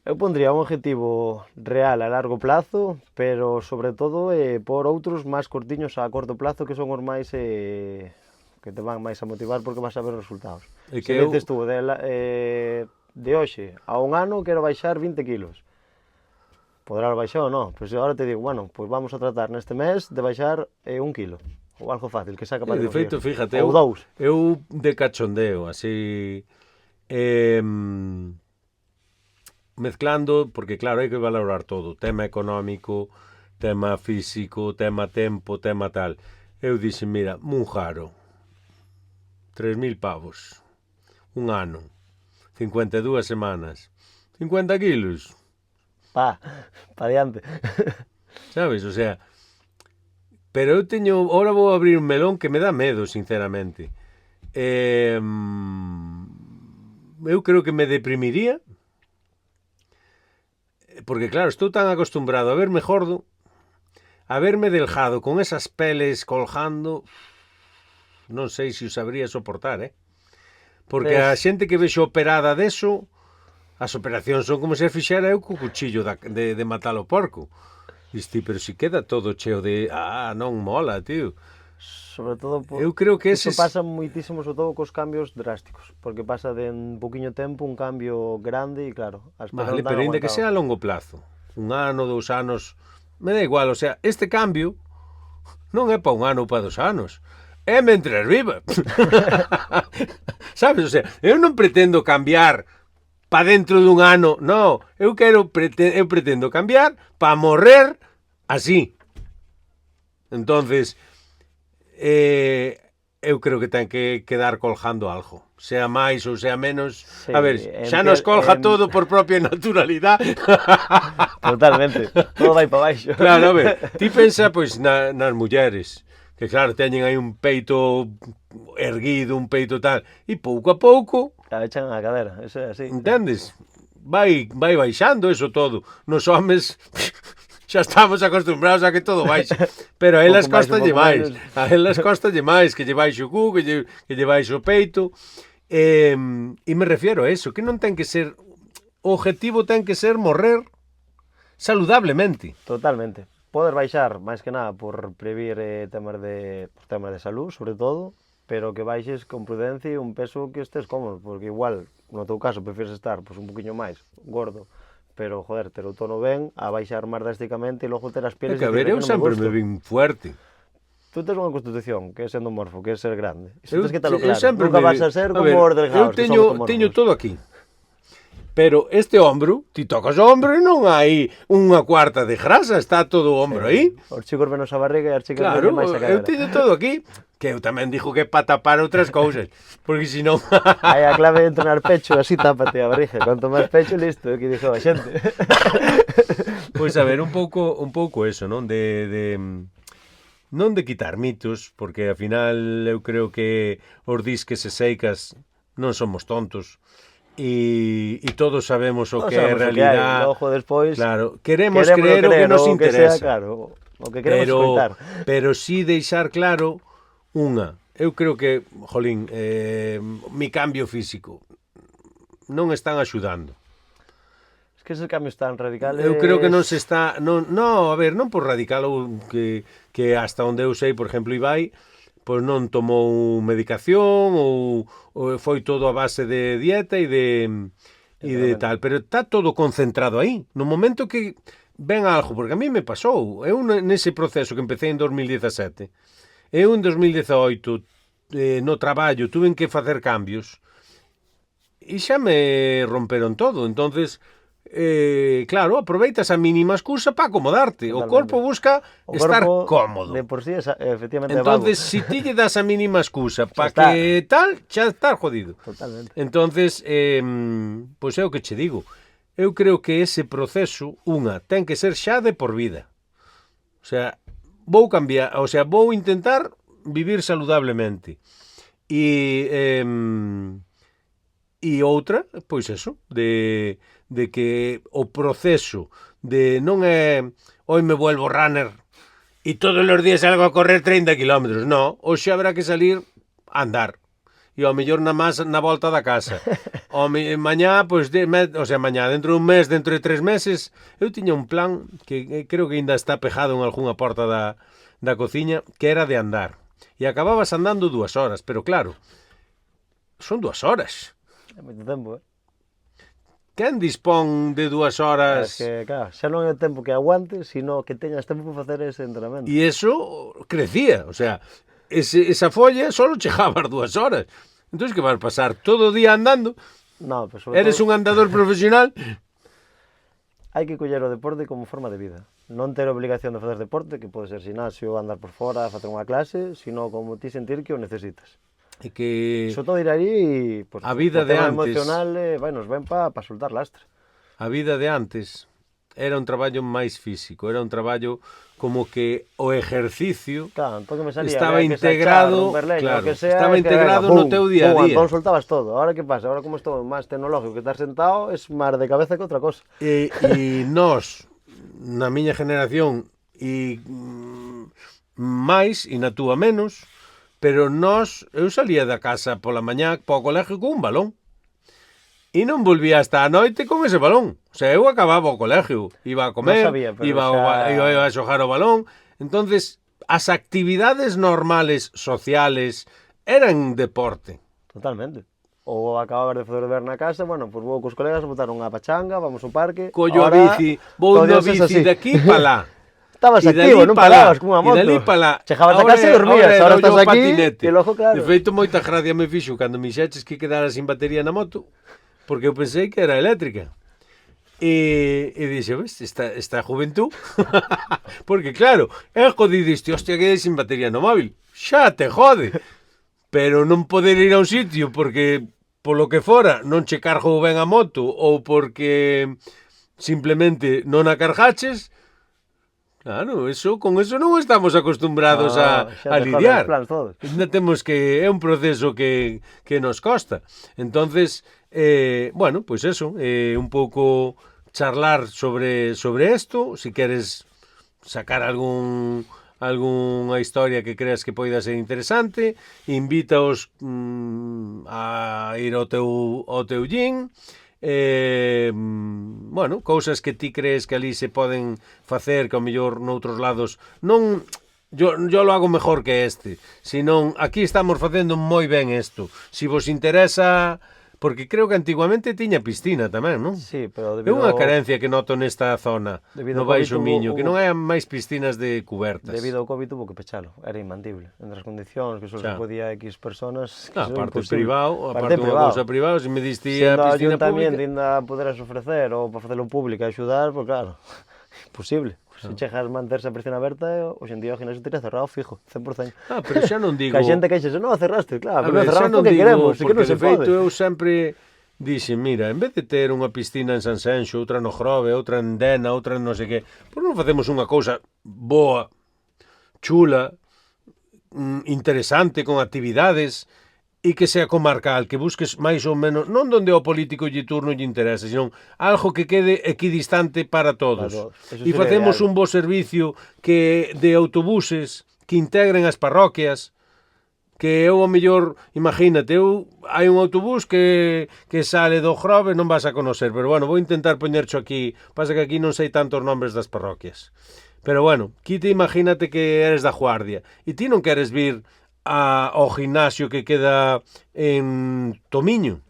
Eu pondría un objetivo real a largo plazo, pero sobre todo por outros máis cortiños a corto plazo que son os máis que te van máis a motivar porque vas a ver os resultados. É Se que eu- dices tú de hoxe a un ano quero baixar 20 kilos. Podrás baixar ou non, pois agora te digo, bueno, pois vamos a tratar neste mes de baixar 1 kilo, ou algo fácil, que sea capaz De de feito, conseguir. fíjate, Ou 2. eu de cachondeo, así mezclando, porque claro, hai que valorar todo, tema económico, tema físico, tema tempo, tema tal. Eu dixen, mira, Monjaro, 3.000 pavos, un ano, 52 semanas, 50 kilos, Pa adiante. sabes? O sea, pero eu teño, ahora vou abrir un melón que me dá medo, sinceramente. Eu creo que me deprimiría, porque claro, estou tan acostumbrado a verme gordo, a verme delgado con esas peles colgando, non sei se o sabría soportar, Porque a xente que vexo operada deso, as operacións son como se fixera eu co cuchillo de matar o porco. Disti, pero si queda todo cheo de... non mola, tío. Sobre todo, Eu creo que iso pasa moitísimo, sobre todo cos cambios drásticos, porque pasa de en poquinho tempo un cambio grande e claro, as persoas Vale, pero ainda que sea a longo plazo, 1 ano, 2 anos, me da igual, o sea, este cambio non é para 1 ano ou para 2 anos. É mentre viva. Sabes, o sea, eu non pretendo cambiar para dentro dun ano, non, eu pretendo cambiar para morrer así. Entonces, eu creo que ten que quedar colgando algo, sea máis ou sea menos. Sí, a ver, xa nos colga todo por propia naturalidade. Totalmente, todo vai para baixo. Claro, a ver, ti pensa pois nas mulleres, que claro, teñen aí un peito erguido, un peito tal, e pouco a pouco... Echan a cadera, eso é así. Entendes? Vai baixando eso todo. Nos homes xa estamos acostumbrados a que todo baixe, pero a elas costalle máis. A elas costalle máis, que lle baixe o cu, que lle baixe o peito. E me refiero a eso, que non ten que ser... O objetivo ten que ser morrer saludablemente. Totalmente. Podes baixar, máis que nada, por previr temas de salud, sobre todo, pero que baixes con prudencia e un peso que estés cómodo, porque igual, no teu caso, prefires estar pues, un poquinho máis gordo, pero, joder, ter o tono ben, a baixar máis drásticamente e logo ter as pieles... É que, a ver, eu sempre me vin fuerte. Tú tens unha constitución, que é sendo morfo, que é ser grande. Iso tens que talo claro. Nunca vas a ser como os delgados. Eu teño todo aquí. Pero este ombro, ti tocas o ombro e non hai unha cuarta de grasa, está todo o ombro aí. Os chicos menos a barriga e as chicas claro, máis a cadera. Eu teño todo aquí, que eu tamén dixo que é para tapar outras cousas, porque senón... Aí a clave de entrenar pecho, así tápate a barriga, canto máis pecho, listo, é que dixo a xente. Pois a ver, un pouco eso, non? Non de quitar mitos, porque ao final eu creo que os disques e seicas non somos tontos. E todos sabemos o que é realidade. Logo despois, claro, queremos creer o que nos interesa. Sea, claro, o que queremos escoitar. Pero sí deixar claro eu creo que, jolín, mi cambio físico non están axudando. Es que esos cambios tan radicales... Eu creo que non se está... Non, a ver, non por radical que hasta onde eu sei, por exemplo, Ibai, pois non tomou medicación ou foi todo a base de dieta e de tal, pero está todo concentrado aí. No momento que ven algo, porque a mí me pasou, eu nese proceso que empecé en 2017, eu en 2018 no traballo tuve que facer cambios e xa me romperon todo, entonces... claro, aproveitas a mínima excusa para acomodarte. Totalmente. O corpo busca estar cómodo. De por sí, efectivamente. Entonces, si ti lle das a mínima excusa para que tal, xa está jodido. Totalmente. Entonces, pois é o que che digo. Eu creo que ese proceso, ten que ser xa de por vida. O sea, vou cambiar, o sea, vou intentar vivir saludablemente. E outra, pois eso, de que o proceso de non é hoy me vuelvo runner e todos os días salgo a correr 30 km, non, hoxe habrá que salir a andar e ao mellor na volta da casa mañá, pois, mañá dentro de un mes, dentro de 3 meses eu tiña un plan que creo que ainda está pejado en algunha porta da cociña, que era de andar e acababas andando 2 horas, pero claro, son 2 horas. É moito tempo, Quen dispón de 2 horas? Es que, claro, xa non é o tempo que aguantes, sino que teñas tempo para facer ese entrenamento. E eso crecía, o sea, esa folla solo chegaba as 2 horas. Entón, que vas pasar todo o día andando? No, pues eres un andador profesional? Hai que coller o deporte como forma de vida. Non ter obligación de facer deporte, que pode ser sinasio, andar por fora, facer unha clase, sino como ti sentir que o necesitas. E que... Sobre todo ir aí, pues, a vida de antes... emocional, nos ven para soltar lastre. A vida de antes era un traballo máis físico, era un traballo como que o ejercicio estaba integrado, estaba integrado no teu día a día. Entón soltabas todo. Ahora que pasa? Ahora como estou máis tecnológico, que estás sentado, es máis de cabeza que outra cosa. E nós, na miña generación, e máis, e na túa menos, pero eu salía da casa pola mañá para o colegio con un balón. E non volvía hasta a noite con ese balón. O sea, eu acababa o colegio, iba a comer, iba a xogar o balón. Entonces, as actividades normales sociales eran deporte. Totalmente. Ou acababas de fazer o deber na casa, bueno, pois vou cos colegas, botar unha pachanga, vamos ao parque. Collo a bici, vou na bici de aquí para lá. Estabas activo, non parabas cunha moto. E dali para lá. Chegabas a casa e dormías, ahora estás aquí e logo, claro. De feito, moita gracia me fixo cando me dixeches que quedara sin batería na moto, porque eu pensei que era eléctrica. E dixe, ves, esta juventud. Porque claro, é jodidiste, hostia, quedei sin batería no móvil. Xa te jode. Pero non poder ir a un sitio porque, polo que fora, non che cargo ben a moto ou porque simplemente non a cargaches, claro, con eso non estamos acostumbrados a lidiar. Ainda temos que... É un proceso que nos costa. Entonces, bueno, pois eso, un pouco charlar sobre isto, se queres sacar algunha historia que creas que poida ser interesante, invítaos a ir ao teu gym, bueno, cousas que ti crees que ali se poden facer que ao mellor noutros lados non... Yo lo hago mejor que este, senón aquí estamos facendo moi ben isto. Se vos interesa, porque creo que antiguamente tiña piscina tamén, non? Sí, pero debido... É unha carencia que noto nesta zona, no Baixo Miño, que non hai máis piscinas de cubertas. Debido ao COVID tuvo que pechalo, era inmantible. Entre as condicións que só se podía X personas... Aparte privado, aparte unha cousa privada, se me diste a piscina pública... Sendo ainda poderas ofrecer ou para facelo público e axudar, pois claro, imposible. Se chegas a manterse a presión aberta, hoxe en día o ginasio teria cerrado fijo, 100%. Pero xa non digo... Que a xente queixase, non, cerraste, claro, pero non cerramos porque queremos, que non se pode. De feito, eu sempre dixen, mira, en vez de ter unha piscina en Sanxenxo, outra no Grove, outra en Dena, outra en non sei que, pois non facemos unha cousa boa, chula, interesante, con actividades, e que sea comarcal, que busques máis ou menos, non donde o político lle turno lle interesa, senón algo que quede equidistante para todos. E facemos un bo servicio de autobuses que integren as parroquias, que eu ao mellor, imagínate, hai un autobús que sale do Grove, non vas a conocer, pero bueno, vou intentar poñercho aquí, pasa que aquí non sei tantos nombres das parroquias. Pero bueno, quite imagínate que eres da Guardia, e ti non queres vir ao gimnasio que queda en Tomiño.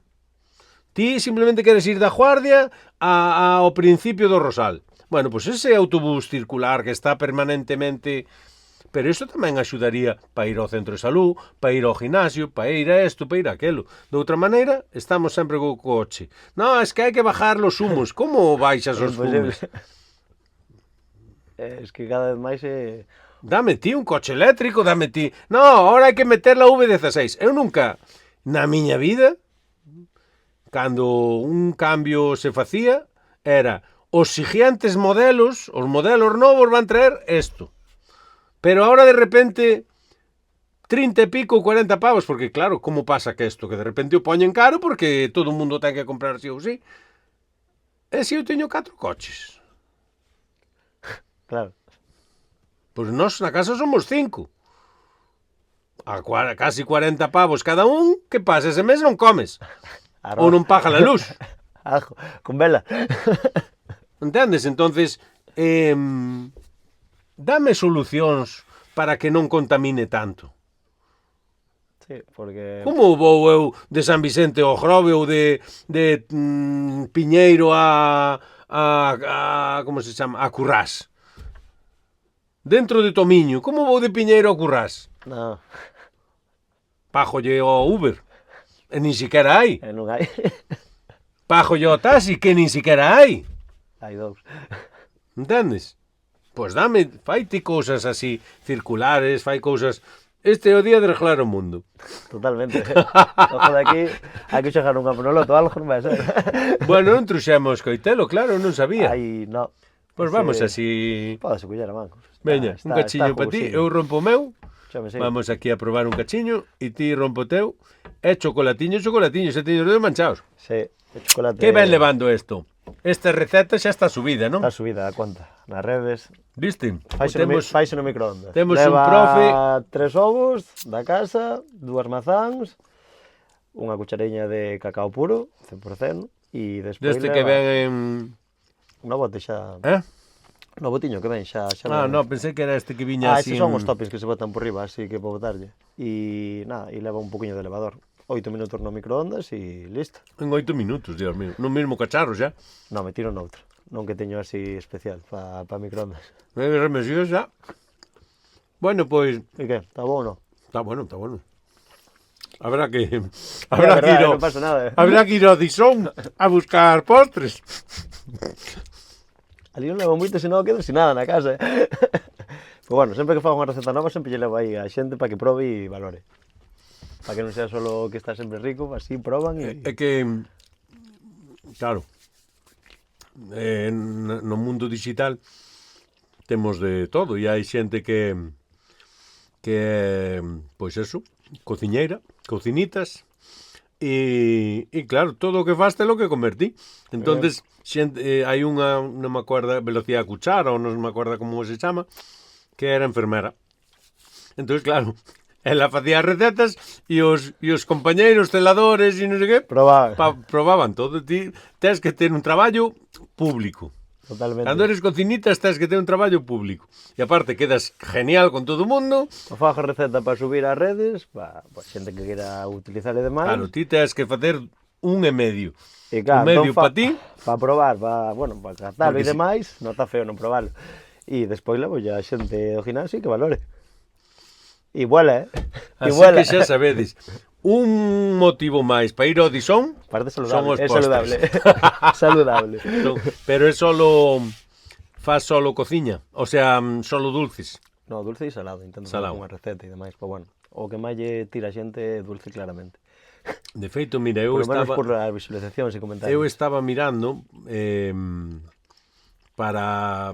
Ti simplemente queres ir da Guardia ao principio do Rosal. Bueno, pois ese autobús circular que está permanentemente... Pero isto tamén axudaría para ir ao centro de salud, para ir ao gimnasio, para ir a isto, para ir a aquelo. De outra maneira, estamos sempre co coche. No, es que hai que bajar los humos. Como baixas os humos? Es que cada vez máis Dame ti un coche eléctrico, dame ti... No, ahora hai que meter la V16. Eu nunca, na miña vida, cando un cambio se facía, era os siguientes modelos, os modelos novos van traer isto. Pero ahora de repente 30 e pico, 40 pavos, porque claro, como pasa que isto? Que de repente o poñen caro porque todo o mundo ten que comprar si ou si. E se eu teño 4 coches? Claro. Pois nós na casa somos 5. A casi 40 pavos cada un, que pasa? Ese mes non comes. Ou non paga a luz. Ajo, con vela. Entendes? Entonces, dame solucións para que non contamine tanto. Sí, porque... Como vou eu de San Vicente ao Grove ou de Piñeiro a como se chama? A Currás. Dentro de Tomiño. Como vou de Piñeiro a Currás? No. Pájolle ao Uber. E nin siquiera hai. E non hai. Pájolle ao taxi, que nin siquiera hai. Hai dous. Entendes? Pois faite cousas así circulares, fai cousas... Este é o día de arreglar o mundo. Totalmente. Ojo de aquí, hai que chegar un caponoloto, algo non vai ser. Bueno, non truxemos coitelo, claro, non sabía. Ai, no. Pois vamos así... Pódese coller a manco. Veña, un cachiño para ti, eu rompo o meu. Vamos aquí a probar un cachiño e ti rompo o teu. É chocolatiño, se teño os dedos manchados. Sí, é chocolate. Que ven levando isto? esta receta xa está subida, non? Está subida a conta nas redes. Viste? Faise no microondas. temos Leva un profe... 3 ovos da casa, 2 mazáns, unha cuchariña de cacao puro, 100%, e despois Deste que leva ven en... no bote xa, Eh? no botiño que ven xa. No, pensei que era este que viña así... Estes son os toppings que se botan por riba, así que para botarlle. E nada, e leva un poquinho de elevador. 8 minutos no microondas e listo. En 8 minutos, Dios mío. No mesmo cacharro xa. Non, me tiro noutro. Non que teño así especial para microondas. Remexío xa. Bueno, pois... E que? Está bo ou non? Está bueno, está bueno. Habrá que... Verdad, non pasa nada. Habrá que ir ao Dixón a buscar postres. Ali non levo moito, senón quedo sin nada na casa. Pues bueno, sempre que fago unha receta nova, sempre lle levo aí a xente para que probe e valore. Para que non sea solo que está sempre rico, así proban e... É que... Claro. No mundo digital temos de todo e hai xente que pois eso, cociñeira, cocinitas e claro, todo o que faz te lo que convertí. Entonces, xente, hai unha, non me acorda, velocidade a cuchara ou non me acorda como se chama, que era enfermera. Entonces, claro, ela facía recetas e os compañeiros celadores e non sei que probaban todo. Ti tens que ter un traballo público. Totalmente. Cando eres cocinitas tens que ter un traballo público. E aparte quedas genial con todo o mundo. O fago receta para subir ás redes, para xente que queira utilizar e demais. Claro, ti tens que facer 1,5. E claro, un medio para ti. Para probar, para catalo e demais, non está feo non probalo. E despois levo a xente do gimnasio que valore. E vuela, Así que xa sabedes, un motivo máis para ir ao Dixón son os postres. Saludable. Pero é solo... Faz solo cociña, o sea, solo dulces. No, dulce e salado, intento facer unha receta e demais, pero bueno, o que máis lle tira a xente é dulce claramente. De feito, mira, por lo menos por as visualizacións e comentarios. Eu estaba mirando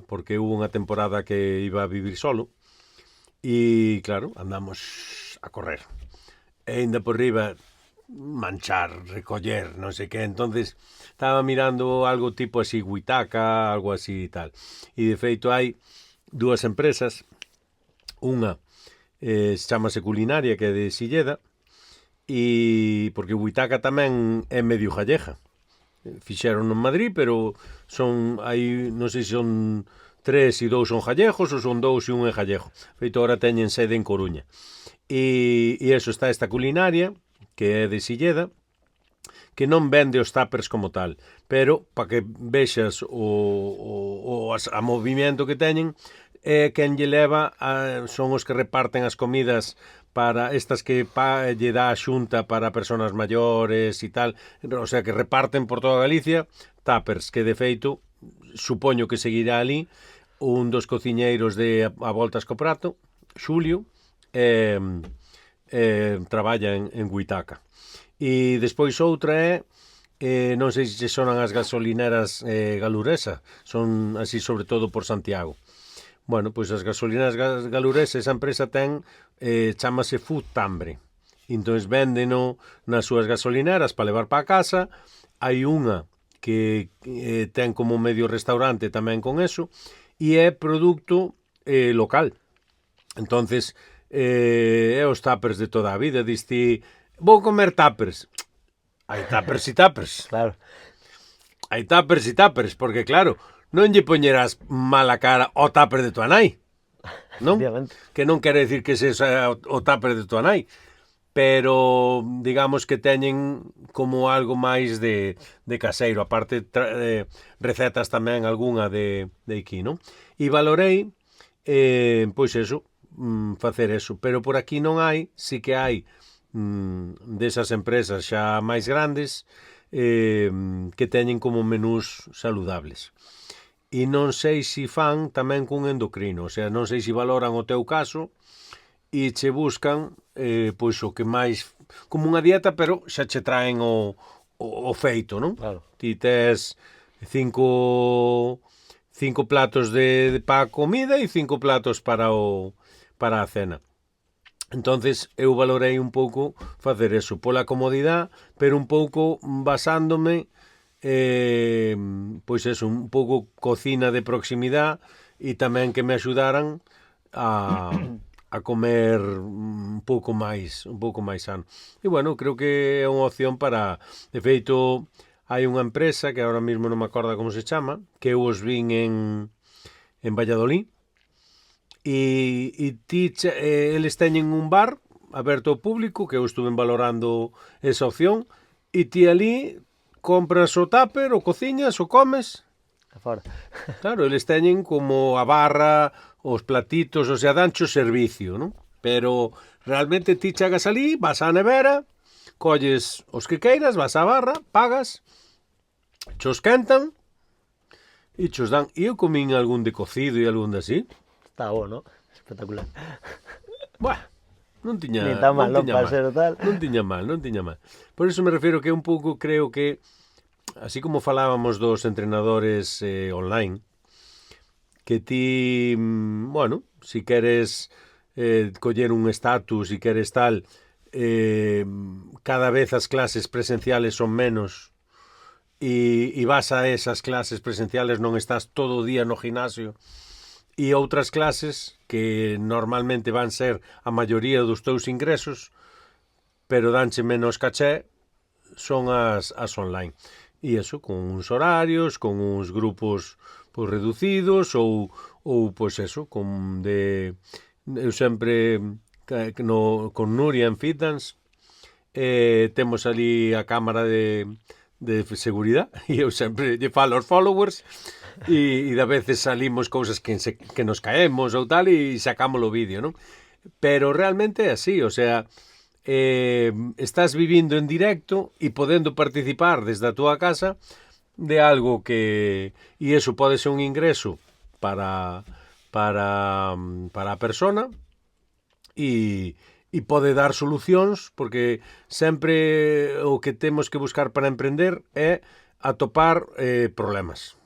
porque hubo unha temporada que iba a vivir solo e claro, andamos a correr. E ainda por riba manchar, recoller, non sei que, entonces estaba mirando algo tipo así, Huitaca, algo así e tal. E de feito hai dúas empresas, unha chamase Culinaria, que é de Silleda, e porque Huitaca tamén é medio gallega. Fixeron en Madrid, pero son aí, non sei se son 3 e 2 son gallegos ou son 2 e 1 é gallego. Feito, ahora teñen sede en Coruña. E eso, está esta Culinaria, que é de Silleda, que non vende os tuppers como tal, pero para que vexas a movimento que teñen, quen lle leva son os que reparten as comidas para estas que lle dá a xunta para personas maiores e tal, o sea, que reparten por toda Galicia tuppers, que de feito supoño que seguirá ali un dos cociñeiros de A Voltas co Prato, Xulio, traballa en Huitaca. E despois outra é, non sei se sonan as gasolineras Galuresa, son así sobre todo por Santiago. Bueno, pois as gasolineras Galuresa, esa empresa ten, chamase Food Tambre. Entón véndeno nas súas gasolineras para levar para casa. Hai unha que ten como medio restaurante tamén con eso, e é produto local. Entonces, é os tuppers de toda a vida. Diste, vou comer tuppers. Hai tuppers e tuppers. Claro. Hai tuppers e tuppers, porque claro, non lle poñerás mala cara ao tupper de tua nai, non? Que non quere decir que sexa o tupper de tua nai, pero digamos que teñen como algo máis de caseiro, aparte recetas tamén algunha de aquí, non? E valorei, pois eso, facer eso, pero por aquí non hai, si que hai desas empresas xa máis grandes que teñen como menús saludables. E non sei se fan tamén cun endocrino, o sea, non sei se valoran o teu caso e che buscan pois o que máis, como unha dieta, pero xa che traen o feito, non? Claro. Ti tes 5 platos para a comida e 5 platos para a cena. Entonces eu valorei un pouco facer eso, pola comodidade, pero un pouco basándome pois eso, un pouco cocina de proximidade e tamén que me axudaran a comer un pouco máis sano. E bueno, creo que é unha opción para, de feito, hai unha empresa que agora mesmo non me acordo como se chama, que eu os vin en Valladolid, e eles teñen un bar aberto ao público, que eu estuve valorando esa opción, e ti ali compras o tupper, o cociñas, o comes. Fora. Claro, eles teñen como a barra, os platitos, o sea, dancho servicio, non? Pero realmente ti chegas ali, vas á nevera, colles os que queiras, vas á barra, pagas, chos quentan e chos dan. E eu comín algún de cocido e algún de así. Está bo, ¿no? Espectacular. Buah, non tiña, Ni tan mal, non non tiña para mal. ser tal. Non tiña mal, non tiña mal. Por iso me refiro que un pouco creo que, así como falábamos dos entrenadores online, que ti, bueno, si queres coller un estatus e queres tal, cada vez as clases presenciales son menos e vas a esas clases presenciales, non estás todo o día no gimnasio, e outras clases que normalmente van ser a maioría dos teus ingresos, pero danche menos caché, son as online. E iso, con uns horarios, con uns grupos pois, reducidos, ou pois eso, con de... Eu sempre, con Nuria en Fitness, temos ali a cámara de seguridade, e eu sempre lle falo aos followers, e a veces salimos cousas que nos caemos ou tal, e sacámoslo o vídeo, non? Pero realmente é así, o sea, estás vivindo en directo e podendo participar desde a túa casa de algo que... E iso pode ser un ingreso para a persona e pode dar solucións, porque sempre o que temos que buscar para emprender é atopar problemas.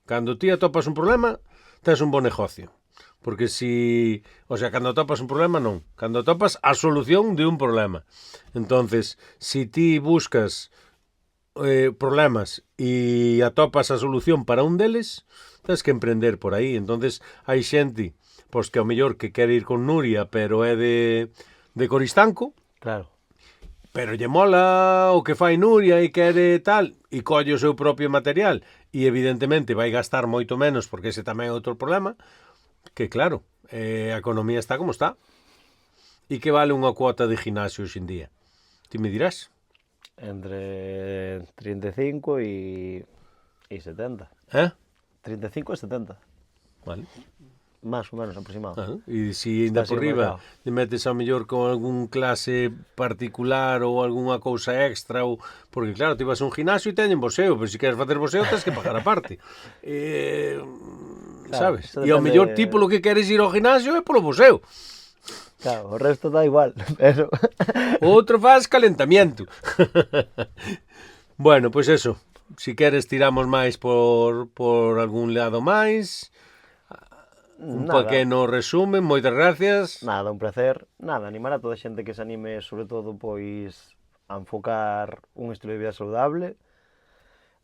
Cando ti atopas un problema, tens un bo negocio. Porque si... O sea, cando atopas un problema, non. Cando atopas a solución de un problema. Entonces, si ti buscas problemas e atopas a solución para un deles, tens que emprender por aí. Entonces, hai xente pois que ao mellor que quere ir con Nuria, pero é de Coristanco. Claro. Pero lle mola o que fai Nuria e quere tal, e colle o seu propio material, e evidentemente vai gastar moito menos, porque ese tamén é outro problema, que claro, a economía está como está. E que vale unha cuota de gimnasio hoxe en día? Ti me dirás? Entre 35 y 70. 35 e 70. Vale. Más ou menos aproximado. E se ainda por riba te metes ao mellor con algún clase particular ou algunha cousa extra, ou porque claro, ti vas a un gimnasio e teñen boxeo, pero se queres facer boxeo tens que pagar a parte. Claro, sabes? E ao mellor ti polo que queres ir ao gimnasio é polo boxeo. Claro, o resto dá igual, pero... Outro faz calentamiento. Bueno, pois eso. Si queres tiramos máis por algún lado máis... Un pequeno resumen, moitas gracias. Nada, un placer. Nada, animar a toda a xente que se anime, sobre todo, pois, a enfocar un estilo de vida saludable,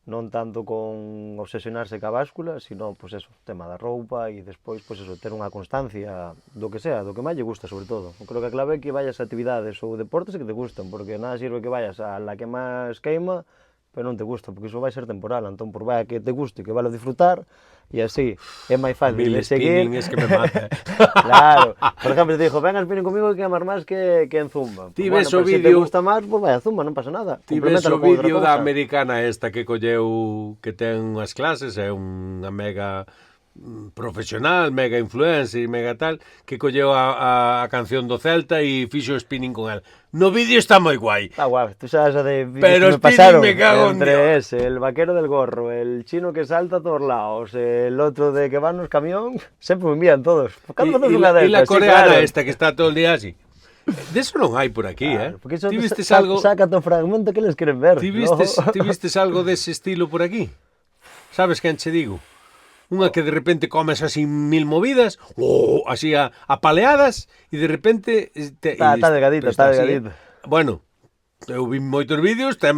non tanto con obsesionarse ca báscula, sino, pois eso, tema da roupa e despois, pois eso, ter unha constancia do que sea, do que máis lle gusta, sobre todo. Eu creo que a clave é que vayas a actividades ou deportes que te gustan, porque nada sirve que vayas a la que máis queima, pero non te gusta, porque iso vai ser temporal, entón por vai que te guste, que vale a disfrutar, e así é máis fácil de seguir. Es que me mata. Claro, por exemplo, te dijo, venga spinning comigo que amar máis que en zumba. Ti ves o vídeo... Se te gusta máis, pois vai a zumba, non pasa nada. Ti ves o vídeo da americana esta que colleu, que ten unhas clases, é unha mega profesional, mega influencer, mega tal, que colleu a canción do Celta e fixo spinning con el. No vídeo está moi guai. Está guai, tú sabes a de vídeos pero que me pasaron me cago en entre Dios. ese, el vaquero del gorro, el chino que salta a todos lados, el otro de que van nos camión, sempre me envían todos. E la coreana claro. Esta que está todo el día así. De eso non hai por aquí, claro, porque eso ti vistes algo... Saca tu fragmento que les queren ver. Ti vistes algo dese estilo por aquí? Sabes quen che digo? Unha que de repente comes así 1000 movidas, así a paleadas, e de repente... Está delgadita, está delgadita. Bueno, Eu vi moitos vídeos, ten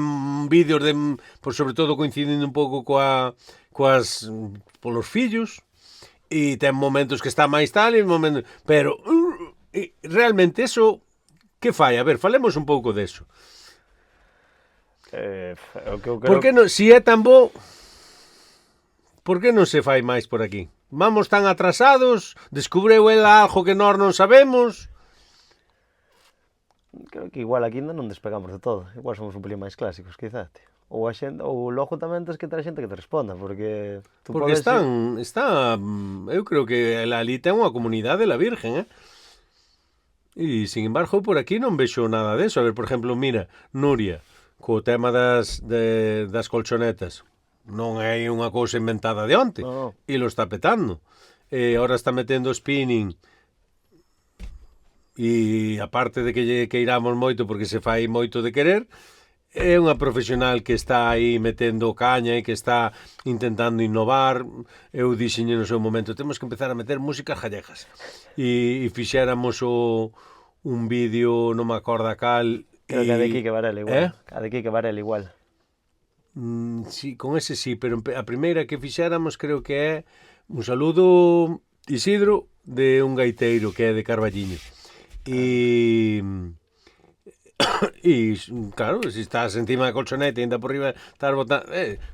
vídeos de, pois sobre todo coincidindo un pouco coas polos fillos, e ten momentos que está máis tal e momentos, pero realmente eso que fai? A ver, falemos un pouco deso. O que eu creo... Por que non, si é tan bo, por que non se fai máis por aquí? Vamos tan atrasados, descubreu ela algo que nós non sabemos. Creo que igual aquí ainda non despegamos de todo. Igual somos un pelín máis clásicos, quizás, tío. Ou logo tamén tens que ter xente que te responda, porque... Porque eu creo que ali ten unha comunidade la Virgen, E, sin embargo, por aquí non vexo nada deso. A ver, por exemplo, mira, Nuria, co tema das colchonetas. Non é unha cousa inventada de onte. No. E lo está petando. Ahora está metendo spinning. E aparte de que lle queiramos moito porque se fai moito de querer, é unha profesional que está aí metendo caña e que está intentando innovar. Eu dixenlle no seu momento, temos que empezar a meter músicas gallegas. E fixéramos un vídeo, non me acorda cal. Creo que a de Quique Varela igual. A de Quique Varela igual. Sí, con ese sí, pero a primeira que fixéramos creo que é un saludo, Isidro, de un gaiteiro que é de Carballiño. E claro, se estás encima da colchoneta e ainda por riba estás botando,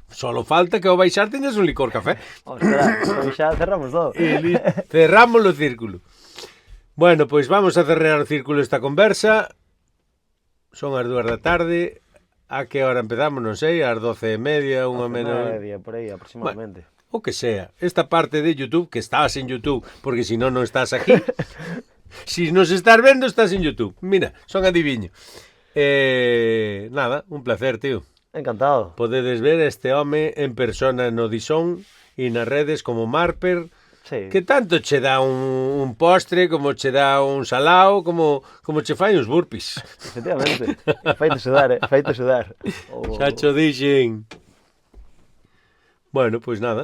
solo falta que ao baixar teñas un licor café. Ostras, xa cerramos todo. Cerramos o círculo. Bueno, pois vamos a cerrar o círculo esta conversa. Son as 2 da tarde. A que hora empezamos? Non sei, ás 12:30, unha menos... 12:30, por aí aproximadamente. Bueno, o que sea. Esta parte de YouTube, que estás en YouTube, porque si non estás aquí... Si nos estás vendo, estás en YouTube. Mira, son adiviño. Nada, un placer, tío. Encantado. Podedes ver este home en persona no Dixón e nas redes como Marper, Sí. que tanto che dá un postre, como che dá un salao, como che fai uns burpees. Efectivamente. Faite sudar, faite sudar. Xa cho dixen. Bueno, pois nada.